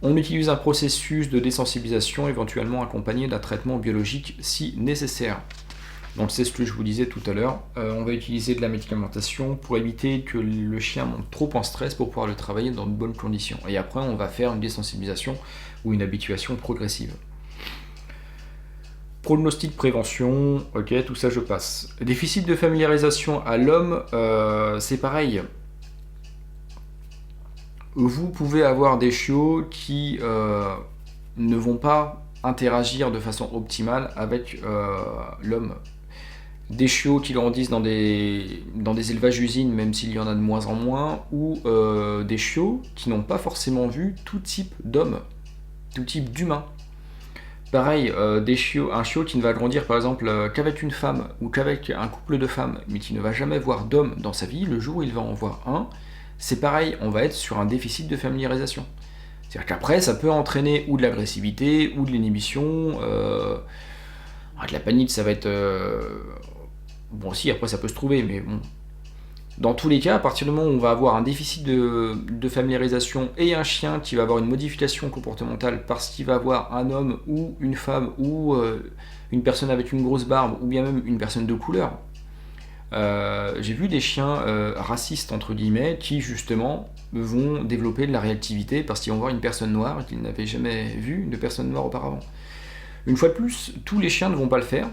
On utilise un processus de désensibilisation éventuellement accompagné d'un traitement biologique si nécessaire. Donc c'est ce que je vous disais tout à l'heure, on va utiliser de la médicamentation pour éviter que le chien monte trop en stress pour pouvoir le travailler dans de bonnes conditions. Et après on va faire une désensibilisation ou une habituation progressive. Pronostic, prévention, ok, tout ça je passe. Déficit de familiarisation à l'homme, c'est pareil. Vous pouvez avoir des chiots qui ne vont pas interagir de façon optimale avec l'homme. Des chiots qui grandissent dans des élevages usines, même s'il y en a de moins en moins, ou des chiots qui n'ont pas forcément vu tout type d'hommes, tout type d'humains. Pareil, un chiot qui ne va grandir par exemple qu'avec une femme ou qu'avec un couple de femmes, mais qui ne va jamais voir d'homme dans sa vie, le jour où il va en voir un, c'est pareil, on va être sur un déficit de familiarisation. C'est-à-dire qu'après, ça peut entraîner ou de l'agressivité, ou de l'inhibition. De la panique, ça va être... Bon, si, après, ça peut se trouver, mais bon. Dans tous les cas, à partir du moment où on va avoir un déficit de familiarisation et un chien qui va avoir une modification comportementale parce qu'il va avoir un homme ou une femme ou une personne avec une grosse barbe ou bien même une personne de couleur, j'ai vu des chiens racistes entre guillemets qui justement vont développer de la réactivité parce qu'ils vont voir une personne noire qu'ils n'avaient jamais vu de personne noire auparavant. Une fois de plus, tous les chiens ne vont pas le faire.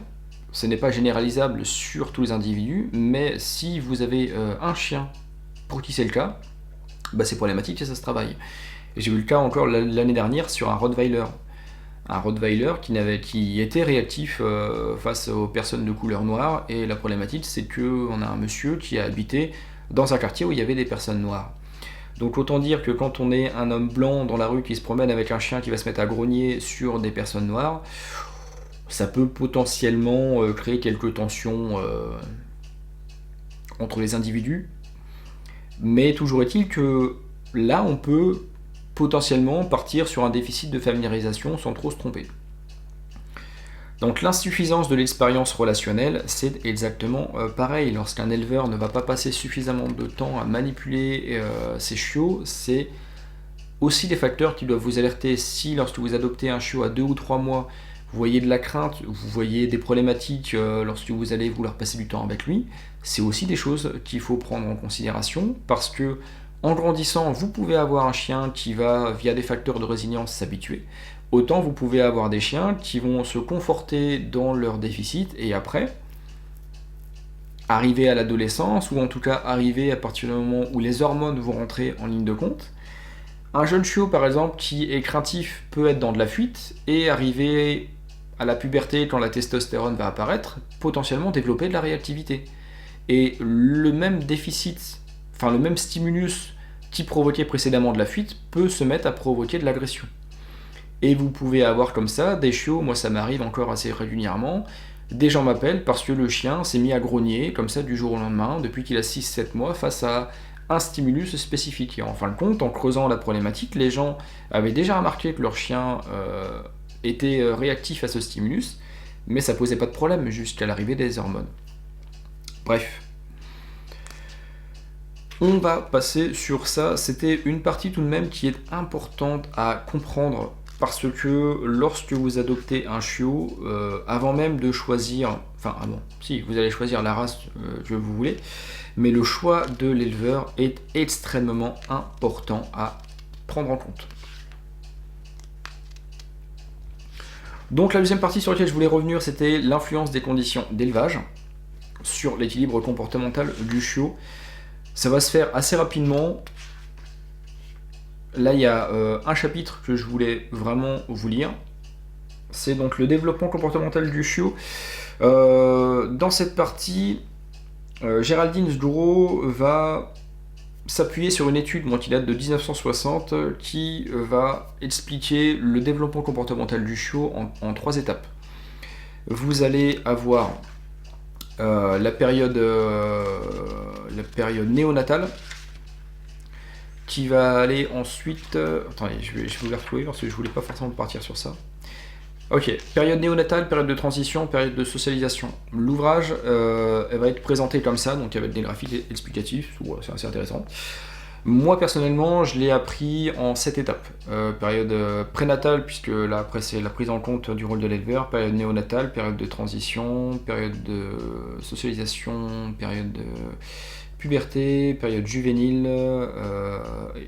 Ce n'est pas généralisable sur tous les individus, mais si vous avez un chien pour qui c'est le cas, bah c'est problématique et ça se travaille. Et j'ai eu le cas encore l'année dernière sur un Rottweiler. Un Rottweiler qui était réactif face aux personnes de couleur noire, et la problématique c'est qu'on a un monsieur qui a habité dans un quartier où il y avait des personnes noires. Donc autant dire que quand on est un homme blanc dans la rue qui se promène avec un chien qui va se mettre à grogner sur des personnes noires, ça peut potentiellement créer quelques tensions entre les individus. Mais toujours est-il que là, on peut potentiellement partir sur un déficit de familiarisation sans trop se tromper. Donc l'insuffisance de l'expérience relationnelle, c'est exactement pareil. Lorsqu'un éleveur ne va pas passer suffisamment de temps à manipuler ses chiots, c'est aussi des facteurs qui doivent vous alerter. Si lorsque vous adoptez un chiot à 2 ou 3 mois, vous voyez de la crainte, vous voyez des problématiques lorsque vous allez vouloir passer du temps avec lui, c'est aussi des choses qu'il faut prendre en considération parce que en grandissant, vous pouvez avoir un chien qui va, via des facteurs de résilience, s'habituer. Autant vous pouvez avoir des chiens qui vont se conforter dans leur déficit et après, arriver à l'adolescence ou en tout cas arriver à partir du moment où les hormones vont rentrer en ligne de compte. Un jeune chiot par exemple qui est craintif peut être dans de la fuite et arriver à la puberté quand la testostérone va apparaître, potentiellement développer de la réactivité. Et le même déficit, enfin le même stimulus qui provoquait précédemment de la fuite peut se mettre à provoquer de l'agression. Et vous pouvez avoir comme ça des chiots, moi ça m'arrive encore assez régulièrement, des gens m'appellent parce que le chien s'est mis à grogner comme ça du jour au lendemain depuis qu'il a 6-7 mois face à un stimulus spécifique. Et en fin de compte, en creusant la problématique, les gens avaient déjà remarqué que leur chien était réactif à ce stimulus, mais ça posait pas de problème jusqu'à l'arrivée des hormones. Bref. On va passer sur ça. C'était une partie tout de même qui est importante à comprendre parce que lorsque vous adoptez un chiot, avant même de choisir, si vous allez choisir la race que vous voulez, mais le choix de l'éleveur est extrêmement important à prendre en compte. Donc la deuxième partie sur laquelle je voulais revenir, c'était l'influence des conditions d'élevage sur l'équilibre comportemental du chiot. Ça va se faire assez rapidement. Là, il y a un chapitre que je voulais vraiment vous lire. C'est donc le développement comportemental du chiot. Dans cette partie, Géraldine Sgro va s'appuyer sur une étude qui date de 1960 qui va expliquer le développement comportemental du chiot en 3 étapes. Vous allez avoir la période néonatale qui va aller ensuite... attendez, je vais vous la retrouver parce que je voulais pas forcément partir sur ça. Ok, période néonatale, période de transition, période de socialisation. L'ouvrage, elle va être présentée comme ça, donc avec des graphiques explicatifs, c'est assez intéressant. Moi personnellement, je l'ai appris en 7 étapes. Période prénatale, puisque là après c'est la prise en compte du rôle de l'éleveur, période néonatale, période de transition, période de socialisation, période de puberté, période juvénile,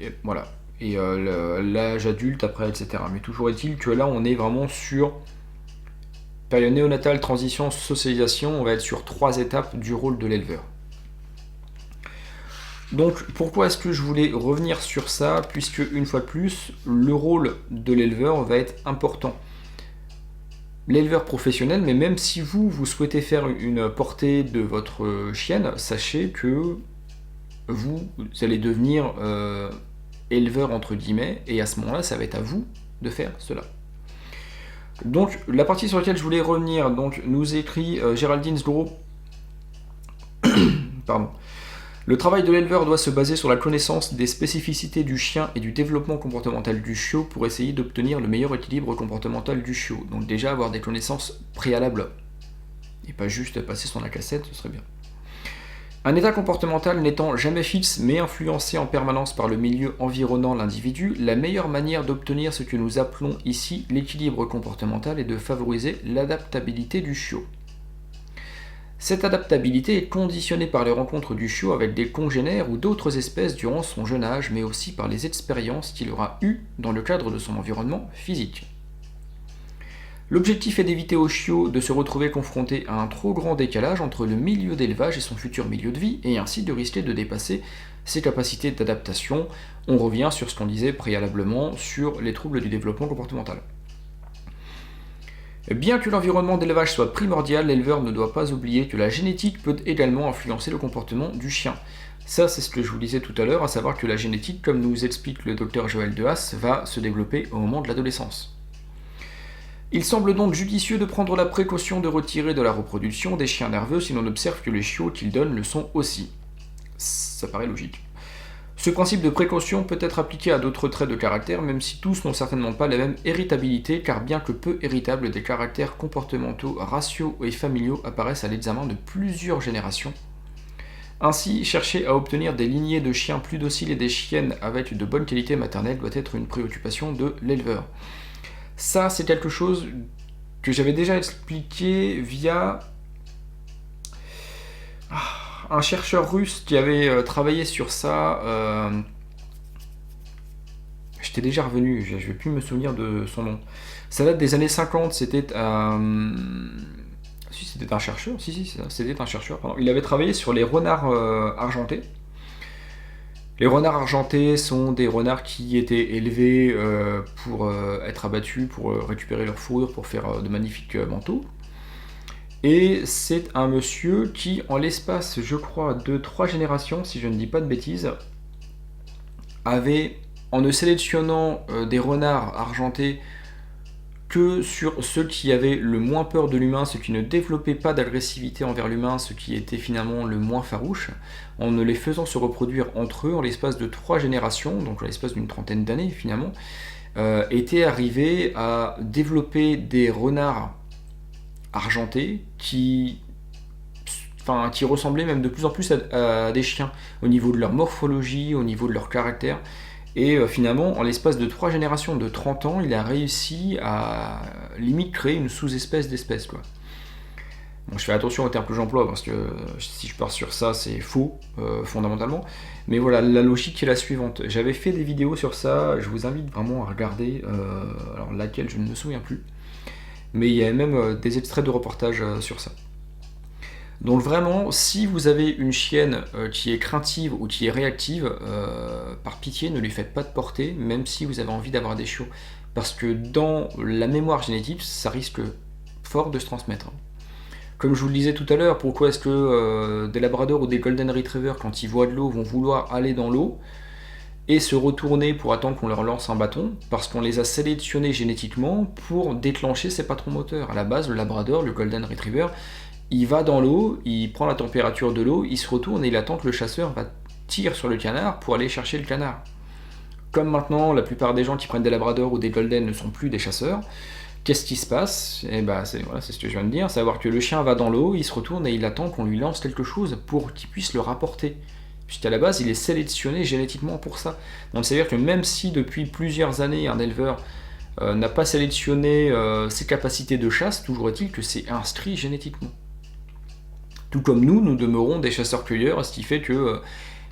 et voilà. Et l'âge adulte après, etc. Mais toujours est-il que là on est vraiment sur période néonatale, transition, socialisation, on va être sur 3 étapes du rôle de l'éleveur. Donc pourquoi est-ce que je voulais revenir sur ça, puisque une fois de plus, le rôle de l'éleveur va être important. L'éleveur professionnel, mais même si vous souhaitez faire une portée de votre chienne, sachez que vous allez devenir éleveur entre guillemets, et à ce moment-là, ça va être à vous de faire cela. Donc la partie sur laquelle je voulais revenir, donc nous écrit Géraldine Sgro, pardon. Le travail de l'éleveur doit se baser sur la connaissance des spécificités du chien et du développement comportemental du chiot pour essayer d'obtenir le meilleur équilibre comportemental du chiot. Donc déjà avoir des connaissances préalables et pas juste passer sur la cassette, ce serait bien. Un état comportemental n'étant jamais fixe mais influencé en permanence par le milieu environnant l'individu, la meilleure manière d'obtenir ce que nous appelons ici l'équilibre comportemental est de favoriser l'adaptabilité du chiot. Cette adaptabilité est conditionnée par les rencontres du chiot avec des congénères ou d'autres espèces durant son jeune âge, mais aussi par les expériences qu'il aura eues dans le cadre de son environnement physique. L'objectif est d'éviter au chiot de se retrouver confronté à un trop grand décalage entre le milieu d'élevage et son futur milieu de vie, et ainsi de risquer de dépasser ses capacités d'adaptation. On revient sur ce qu'on disait préalablement sur les troubles du développement comportemental. Bien que l'environnement d'élevage soit primordial, l'éleveur ne doit pas oublier que la génétique peut également influencer le comportement du chien. Ça, c'est ce que je vous disais tout à l'heure, à savoir que la génétique, comme nous explique le docteur Joël Dehaas, va se développer au moment de l'adolescence. Il semble donc judicieux de prendre la précaution de retirer de la reproduction des chiens nerveux si l'on observe que les chiots qu'ils donnent le sont aussi. Ça paraît logique. Ce principe de précaution peut être appliqué à d'autres traits de caractère, même si tous n'ont certainement pas la même héritabilité, car bien que peu héritables, des caractères comportementaux, raciaux et familiaux apparaissent à l'examen de plusieurs générations. Ainsi, chercher à obtenir des lignées de chiens plus dociles et des chiennes avec de bonnes qualités maternelles doit être une préoccupation de l'éleveur. Ça, c'est quelque chose que j'avais déjà expliqué via un chercheur russe qui avait travaillé sur ça. J'étais déjà revenu, je ne vais plus me souvenir de son nom. Ça date des années 50, c'était si c'était un chercheur, c'était un chercheur, pardon. Il avait travaillé sur les renards argentés. Les renards argentés sont des renards qui étaient élevés pour être abattus, pour récupérer leur fourrure, pour faire de magnifiques manteaux. Et c'est un monsieur qui, en l'espace, je crois, de 3 générations, si je ne dis pas de bêtises, avait, en ne sélectionnant des renards argentés que sur ceux qui avaient le moins peur de l'humain, ceux qui ne développaient pas d'agressivité envers l'humain, ceux qui étaient finalement le moins farouches, en ne les faisant se reproduire entre eux en l'espace de 3 générations, donc en l'espace d'une trentaine d'années finalement, était arrivé à développer des renards argentés qui ressemblaient même de plus en plus à des chiens, au niveau de leur morphologie, au niveau de leur caractère. Et finalement, en l'espace de 3 générations de 30 ans, il a réussi à limite créer une sous-espèce d'espèce, quoi. Bon, je fais attention aux termes que j'emploie, parce que si je pars sur ça, c'est faux, fondamentalement. Mais voilà, la logique est la suivante. J'avais fait des vidéos sur ça, je vous invite vraiment à regarder, alors laquelle je ne me souviens plus. Mais il y a même des extraits de reportages sur ça. Donc vraiment, si vous avez une chienne qui est craintive ou qui est réactive, par pitié, ne lui faites pas de portée, même si vous avez envie d'avoir des chiots. Parce que dans la mémoire génétique, ça risque fort de se transmettre. Comme je vous le disais tout à l'heure, pourquoi est-ce que des labradors ou des golden retrievers, quand ils voient de l'eau, vont vouloir aller dans l'eau et se retourner pour attendre qu'on leur lance un bâton? Parce qu'on les a sélectionnés génétiquement pour déclencher ces patrons moteurs. À la base, le labrador, le golden retriever, il va dans l'eau, il prend la température de l'eau, il se retourne et il attend que le chasseur tire sur le canard pour aller chercher le canard. Comme maintenant, la plupart des gens qui prennent des labradors ou des golden ne sont plus des chasseurs, Qu'est-ce qui se passe? Eh ben, c'est ce que je viens de dire, savoir que le chien va dans l'eau, il se retourne et il attend qu'on lui lance quelque chose pour qu'il puisse le rapporter. Puisqu'à la base, il est sélectionné génétiquement pour ça. Donc c'est-à-dire que même si depuis plusieurs années, un éleveur n'a pas sélectionné ses capacités de chasse, toujours est-il que c'est inscrit génétiquement. Tout comme nous demeurons des chasseurs-cueilleurs, ce qui fait que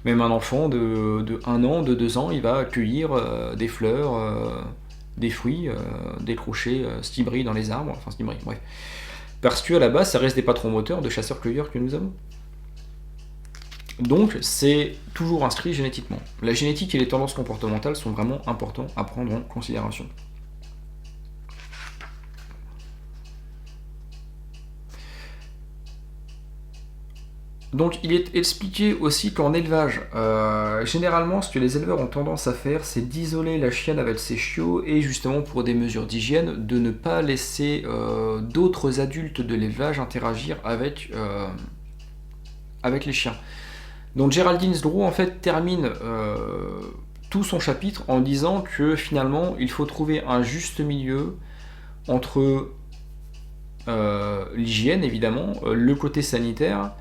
même un enfant de 1 an, de 2 ans, il va cueillir des fleurs, des fruits, décrocher ce qui brille dans les arbres, enfin ce qui brille, bref. Parce qu'à la base, ça reste des patrons moteurs de chasseurs-cueilleurs que nous avons. Donc, c'est toujours inscrit génétiquement. La génétique et les tendances comportementales sont vraiment importants à prendre en considération. Donc il est expliqué aussi qu'en élevage, généralement ce que les éleveurs ont tendance à faire, c'est d'isoler la chienne avec ses chiots et justement pour des mesures d'hygiène, de ne pas laisser d'autres adultes de l'élevage interagir avec les chiens. Donc Geraldine Sdro en fait termine tout son chapitre en disant que finalement il faut trouver un juste milieu entre l'hygiène évidemment, le côté sanitaire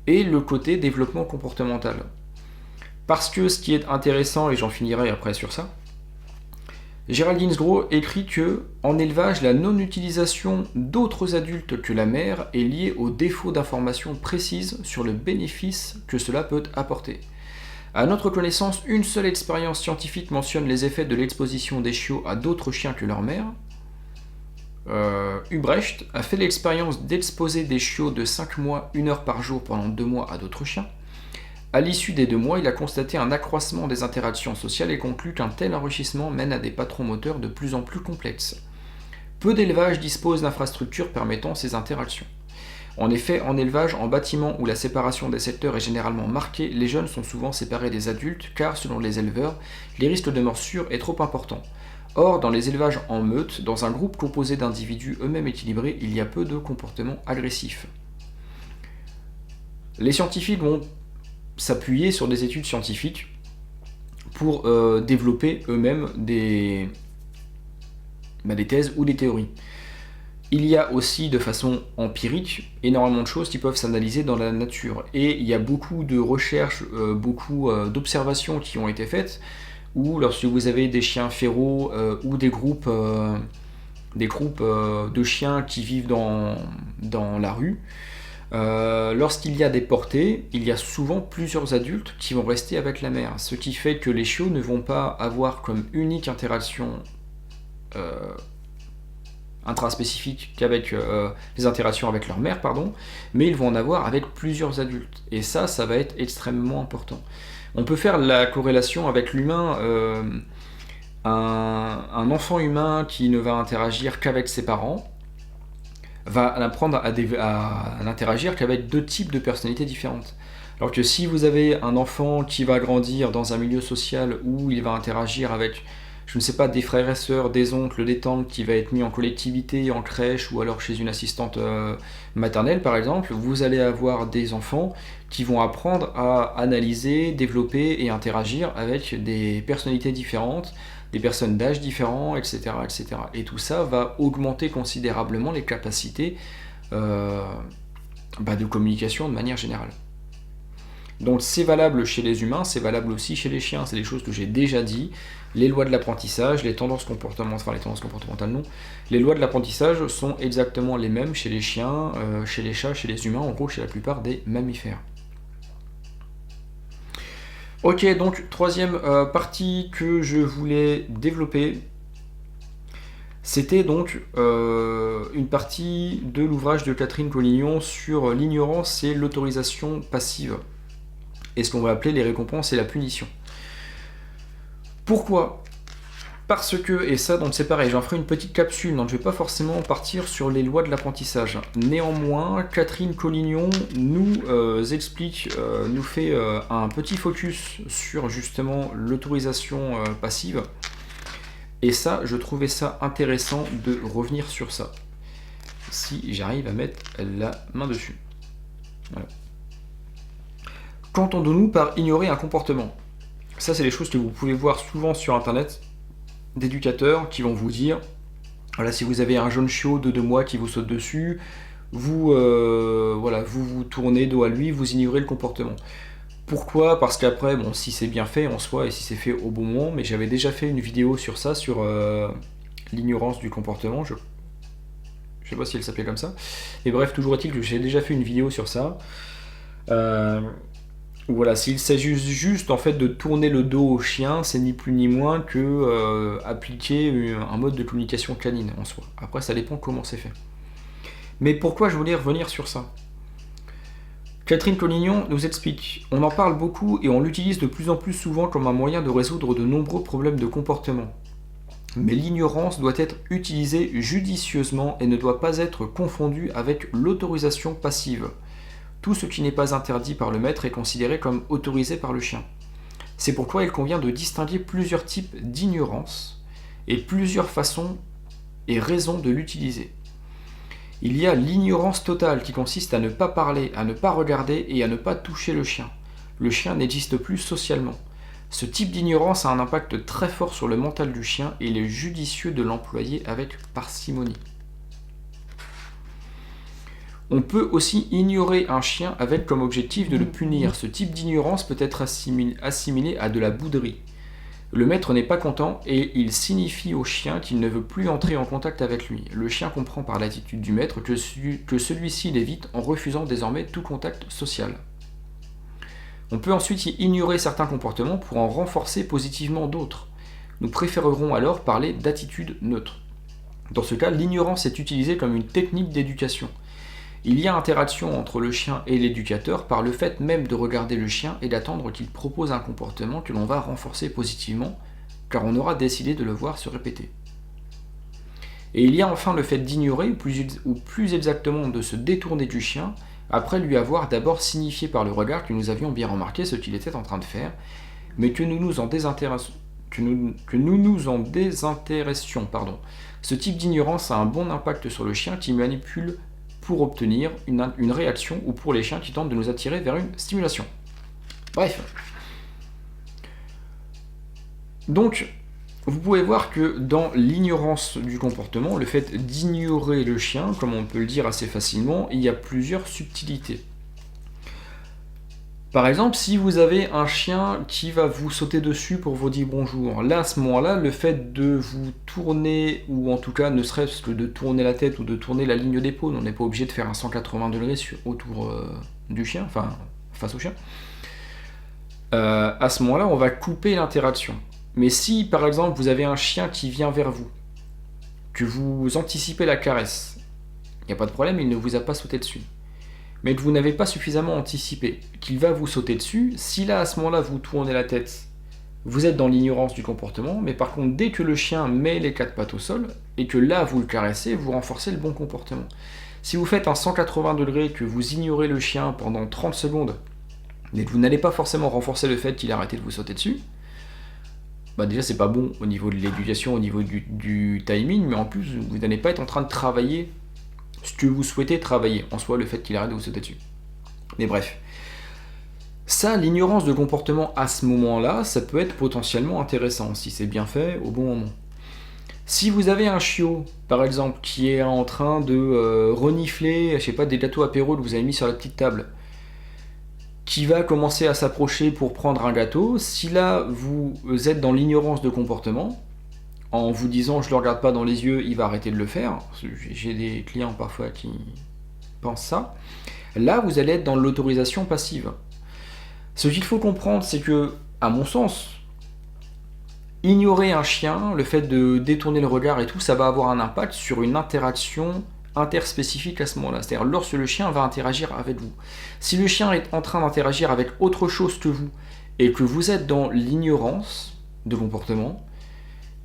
et le côté développement comportemental. Parce que ce qui est intéressant, et j'en finirai après sur ça, Géraldine Sgro écrit que, en élevage, la non-utilisation d'autres adultes que la mère est liée au défaut d'informations précises sur le bénéfice que cela peut apporter. À notre connaissance, une seule expérience scientifique mentionne les effets de l'exposition des chiots à d'autres chiens que leur mère. Ubrecht a fait l'expérience d'exposer des chiots de 5 mois, 1 heure par jour pendant 2 mois à d'autres chiens. À l'issue des 2 mois, il a constaté un accroissement des interactions sociales et conclut qu'un tel enrichissement mène à des patrons moteurs de plus en plus complexes. Peu d'élevages disposent d'infrastructures permettant ces interactions. En effet, en élevage, en bâtiment où la séparation des secteurs est généralement marquée, les jeunes sont souvent séparés des adultes car, selon les éleveurs, les risques de morsure est trop important. Or, dans les élevages en meute, dans un groupe composé d'individus eux-mêmes équilibrés, il y a peu de comportements agressifs. Les scientifiques vont s'appuyer sur des études scientifiques pour développer eux-mêmes des thèses ou des théories. Il y a aussi, de façon empirique, énormément de choses qui peuvent s'analyser dans la nature. Et il y a beaucoup de recherches, beaucoup d'observations qui ont été faites, où lorsque vous avez des chiens féraux ou des groupes de chiens qui vivent dans la rue, lorsqu'il y a des portées, il y a souvent plusieurs adultes qui vont rester avec la mère, ce qui fait que les chiots ne vont pas avoir comme unique interaction intraspécifique qu'avec les interactions avec leur mère, mais ils vont en avoir avec plusieurs adultes. Et ça va être extrêmement important. On peut faire la corrélation avec l'humain. Un enfant humain qui ne va interagir qu'avec ses parents va apprendre à n'interagir qu'avec 2 types de personnalités différentes. Alors que si vous avez un enfant qui va grandir dans un milieu social où il va interagir avec, je ne sais pas, des frères et sœurs, des oncles, des tantes, qui va être mis en collectivité, en crèche ou alors chez une assistante maternelle par exemple, vous allez avoir des enfants qui vont apprendre à analyser, développer et interagir avec des personnalités différentes, des personnes d'âge différents, etc., etc. Et tout ça va augmenter considérablement les capacités de communication de manière générale. Donc c'est valable chez les humains, c'est valable aussi chez les chiens, c'est des choses que j'ai déjà dit. Les lois de l'apprentissage, les tendances comportementales non, les lois de l'apprentissage sont exactement les mêmes chez les chiens, chez les chats, chez les humains, en gros chez la plupart des mammifères. Ok, donc troisième partie que je voulais développer, c'était donc une partie de l'ouvrage de Catherine Collignon sur l'ignorance et l'autorisation passive, et ce qu'on va appeler les récompenses et la punition. Pourquoi ? Parce que, et ça donc c'est pareil, j'en ferai une petite capsule, donc je ne vais pas forcément partir sur les lois de l'apprentissage. Néanmoins, Catherine Collignon nous explique, nous fait un petit focus sur justement l'autorisation passive. Et ça, je trouvais ça intéressant de revenir sur ça. Si j'arrive à mettre la main dessus. Voilà. Qu'entendons-nous par ignorer un comportement ? Ça, c'est des choses que vous pouvez voir souvent sur Internet, d'éducateurs qui vont vous dire Voilà, si vous avez un jeune chiot de 2 mois qui vous saute dessus, vous, voilà, vous tournez dos à lui, vous ignorez le comportement. Pourquoi? Parce qu'après, bon, si c'est bien fait en soi et si c'est fait au bon moment, mais j'avais déjà fait une vidéo sur ça, sur l'ignorance du comportement, je sais pas si elle s'appelait comme ça. Et bref, toujours est-il que j'ai déjà fait une vidéo sur ça. Euh, voilà, s'il s'agit juste en fait de tourner le dos au chien, c'est ni plus ni moins que appliquer un mode de communication canine en soi. Après, ça dépend comment c'est fait. Mais pourquoi je voulais revenir sur ça? Catherine Collignon nous explique: on en parle beaucoup et on l'utilise de plus en plus souvent comme un moyen de résoudre de nombreux problèmes de comportement. Mais l'ignorance doit être utilisée judicieusement et ne doit pas être confondue avec l'autorisation passive. Tout ce qui n'est pas interdit par le maître est considéré comme autorisé par le chien. C'est pourquoi il convient de distinguer plusieurs types d'ignorance et plusieurs façons et raisons de l'utiliser. Il y a l'ignorance totale qui consiste à ne pas parler, à ne pas regarder et à ne pas toucher le chien. Le chien n'existe plus socialement. Ce type d'ignorance a un impact très fort sur le mental du chien et il est judicieux de l'employer avec parcimonie. On peut aussi ignorer un chien avec comme objectif de le punir. Ce type d'ignorance peut être assimilé à de la bouderie. Le maître n'est pas content et il signifie au chien qu'il ne veut plus entrer en contact avec lui. Le chien comprend par l'attitude du maître que celui-ci l'évite en refusant désormais tout contact social. On peut ensuite ignorer certains comportements pour en renforcer positivement d'autres. Nous préférerons alors parler d'attitude neutre. Dans ce cas, l'ignorance est utilisée comme une technique d'éducation. Il y a interaction entre le chien et l'éducateur par le fait même de regarder le chien et d'attendre qu'il propose un comportement que l'on va renforcer positivement, car on aura décidé de le voir se répéter. Et il y a enfin le fait d'ignorer, ou plus exactement de se détourner du chien, après lui avoir d'abord signifié par le regard que nous avions bien remarqué ce qu'il était en train de faire, mais que nous nous en désintéressions. Ce type d'ignorance a un bon impact sur le chien qui manipule pour obtenir une réaction ou pour les chiens qui tentent de nous attirer vers une stimulation. Bref. Donc, vous pouvez voir que dans l'ignorance du comportement, le fait d'ignorer le chien, comme on peut le dire assez facilement, il y a plusieurs subtilités. Par exemple, si vous avez un chien qui va vous sauter dessus pour vous dire bonjour, là à ce moment-là, le fait de vous tourner, ou en tout cas ne serait-ce que de tourner la tête ou de tourner la ligne d'épaule, on n'est pas obligé de faire un 180 degrés autour du chien, enfin face au chien, à ce moment-là on va couper l'interaction. Mais si par exemple vous avez un chien qui vient vers vous, que vous anticipez la caresse, il n'y a pas de problème, il ne vous a pas sauté dessus. Mais que vous n'avez pas suffisamment anticipé, qu'il va vous sauter dessus, si là à ce moment-là vous tournez la tête, vous êtes dans l'ignorance du comportement, mais par contre dès que le chien met les 4 pattes au sol, et que là vous le caressez, vous renforcez le bon comportement. Si vous faites un 180 degrés, que vous ignorez le chien pendant 30 secondes, mais que vous n'allez pas forcément renforcer le fait qu'il a arrêté de vous sauter dessus, bah déjà c'est pas bon au niveau de l'éducation, au niveau du timing, mais en plus vous n'allez pas être en train de travailler ce que vous souhaitez travailler, en soi le fait qu'il arrête de vous sauter dessus. Mais bref. Ça, l'ignorance de comportement à ce moment-là, ça peut être potentiellement intéressant, si c'est bien fait au bon moment. Si vous avez un chiot, par exemple, qui est en train de renifler, je sais pas, des gâteaux apéro que vous avez mis sur la petite table, qui va commencer à s'approcher pour prendre un gâteau, si là vous êtes dans l'ignorance de comportement, en vous disant je le regarde pas dans les yeux, il va arrêter de le faire. J'ai des clients parfois qui pensent ça. Là, vous allez être dans l'autorisation passive. Ce qu'il faut comprendre, c'est que, à mon sens, ignorer un chien, le fait de détourner le regard et tout, ça va avoir un impact sur une interaction interspécifique à ce moment-là. C'est-à-dire lorsque le chien va interagir avec vous. Si le chien est en train d'interagir avec autre chose que vous, et que vous êtes dans l'ignorance de comportement,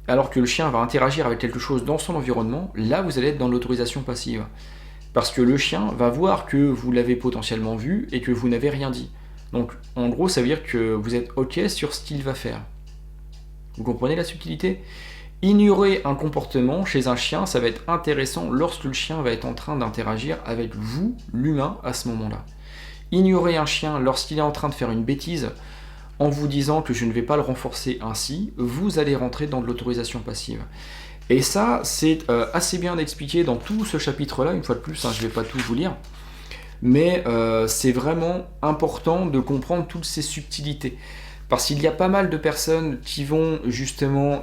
alors que le chien va interagir avec quelque chose dans son environnement, là vous allez être dans l'autorisation passive. Parce que le chien va voir que vous l'avez potentiellement vu et que vous n'avez rien dit. Donc en gros ça veut dire que vous êtes ok sur ce qu'il va faire. Vous comprenez la subtilité ? Ignorer un comportement chez un chien, ça va être intéressant lorsque le chien va être en train d'interagir avec vous, l'humain, à ce moment-là. Ignorer un chien lorsqu'il est en train de faire une bêtise, en vous disant que je ne vais pas le renforcer ainsi, vous allez rentrer dans de l'autorisation passive. Et ça, c'est assez bien expliqué dans tout ce chapitre-là, une fois de plus, hein, je ne vais pas tout vous lire, mais c'est vraiment important de comprendre toutes ces subtilités. Parce qu'il y a pas mal de personnes qui vont justement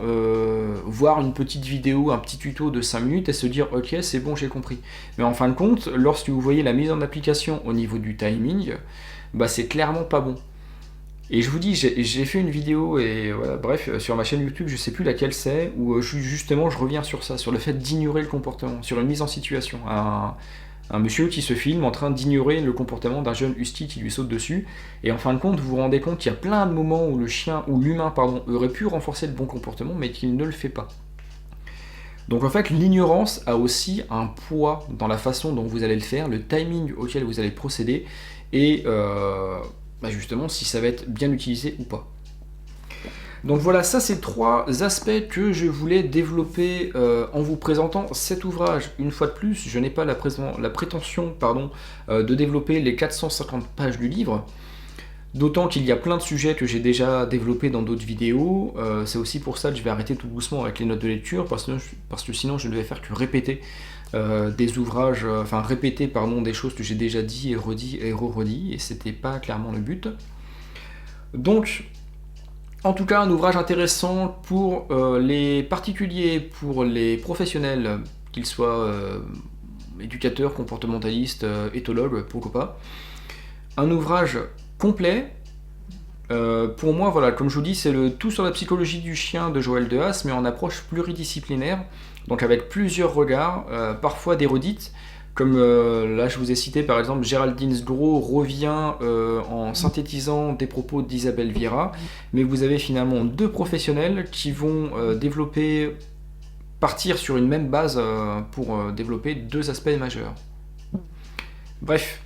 voir une petite vidéo, un petit tuto de 5 minutes et se dire ok c'est bon j'ai compris. Mais en fin de compte, lorsque vous voyez la mise en application au niveau du timing, bah c'est clairement pas bon. Et je vous dis, j'ai fait une vidéo, et voilà, bref, sur ma chaîne YouTube, je sais plus laquelle c'est, où justement je reviens sur ça, sur le fait d'ignorer le comportement, sur une mise en situation. Un monsieur qui se filme en train d'ignorer le comportement d'un jeune husky qui lui saute dessus, et en fin de compte, vous vous rendez compte qu'il y a plein de moments où le chien, ou l'humain, pardon, aurait pu renforcer le bon comportement, mais qu'il ne le fait pas. Donc en fait, l'ignorance a aussi un poids dans la façon dont vous allez le faire, le timing auquel vous allez procéder, et bah justement si ça va être bien utilisé ou pas. Donc voilà, ça c'est 3 aspects que je voulais développer en vous présentant cet ouvrage. Une fois de plus, je n'ai pas la prétention de développer les 450 pages du livre, d'autant qu'il y a plein de sujets que j'ai déjà développés dans d'autres vidéos. C'est aussi pour ça que je vais arrêter tout doucement avec les notes de lecture, parce que sinon je ne vais faire que répéter des ouvrages, répéter des choses que j'ai déjà dit et redit et re-redit, et c'était pas clairement le but. Donc, en tout cas, un ouvrage intéressant pour les particuliers, pour les professionnels, qu'ils soient éducateurs, comportementalistes, éthologues, pourquoi pas. Un ouvrage complet. Pour moi, voilà, comme je vous dis, c'est le Tout sur la psychologie du chien de Joël Dehaas, mais en approche pluridisciplinaire, donc avec plusieurs regards, parfois des redites, comme là je vous ai cité par exemple Géraldine Sgro revient en synthétisant des propos d'Isabelle Viera, mais vous avez finalement 2 professionnels qui vont partir sur une même base pour développer 2 aspects majeurs. Bref.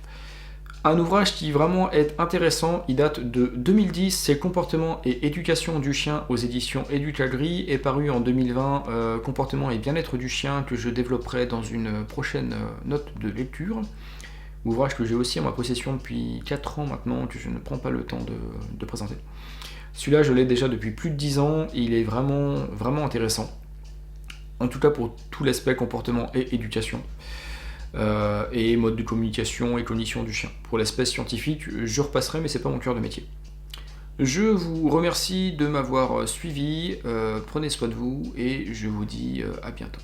Un ouvrage qui vraiment est intéressant, il date de 2010, c'est Comportement et éducation du chien aux éditions Educagri, est paru en 2020, Comportement et bien-être du chien, que je développerai dans une prochaine note de lecture. Ouvrage que j'ai aussi en ma possession depuis 4 ans maintenant, que je ne prends pas le temps de présenter. Celui-là, je l'ai déjà depuis plus de 10 ans, et il est vraiment, vraiment intéressant. En tout cas pour tout l'aspect comportement et éducation. Et mode de communication et cognition du chien. Pour l'aspect scientifique, je repasserai, mais c'est pas mon cœur de métier. Je vous remercie de m'avoir suivi, prenez soin de vous, et je vous dis à bientôt.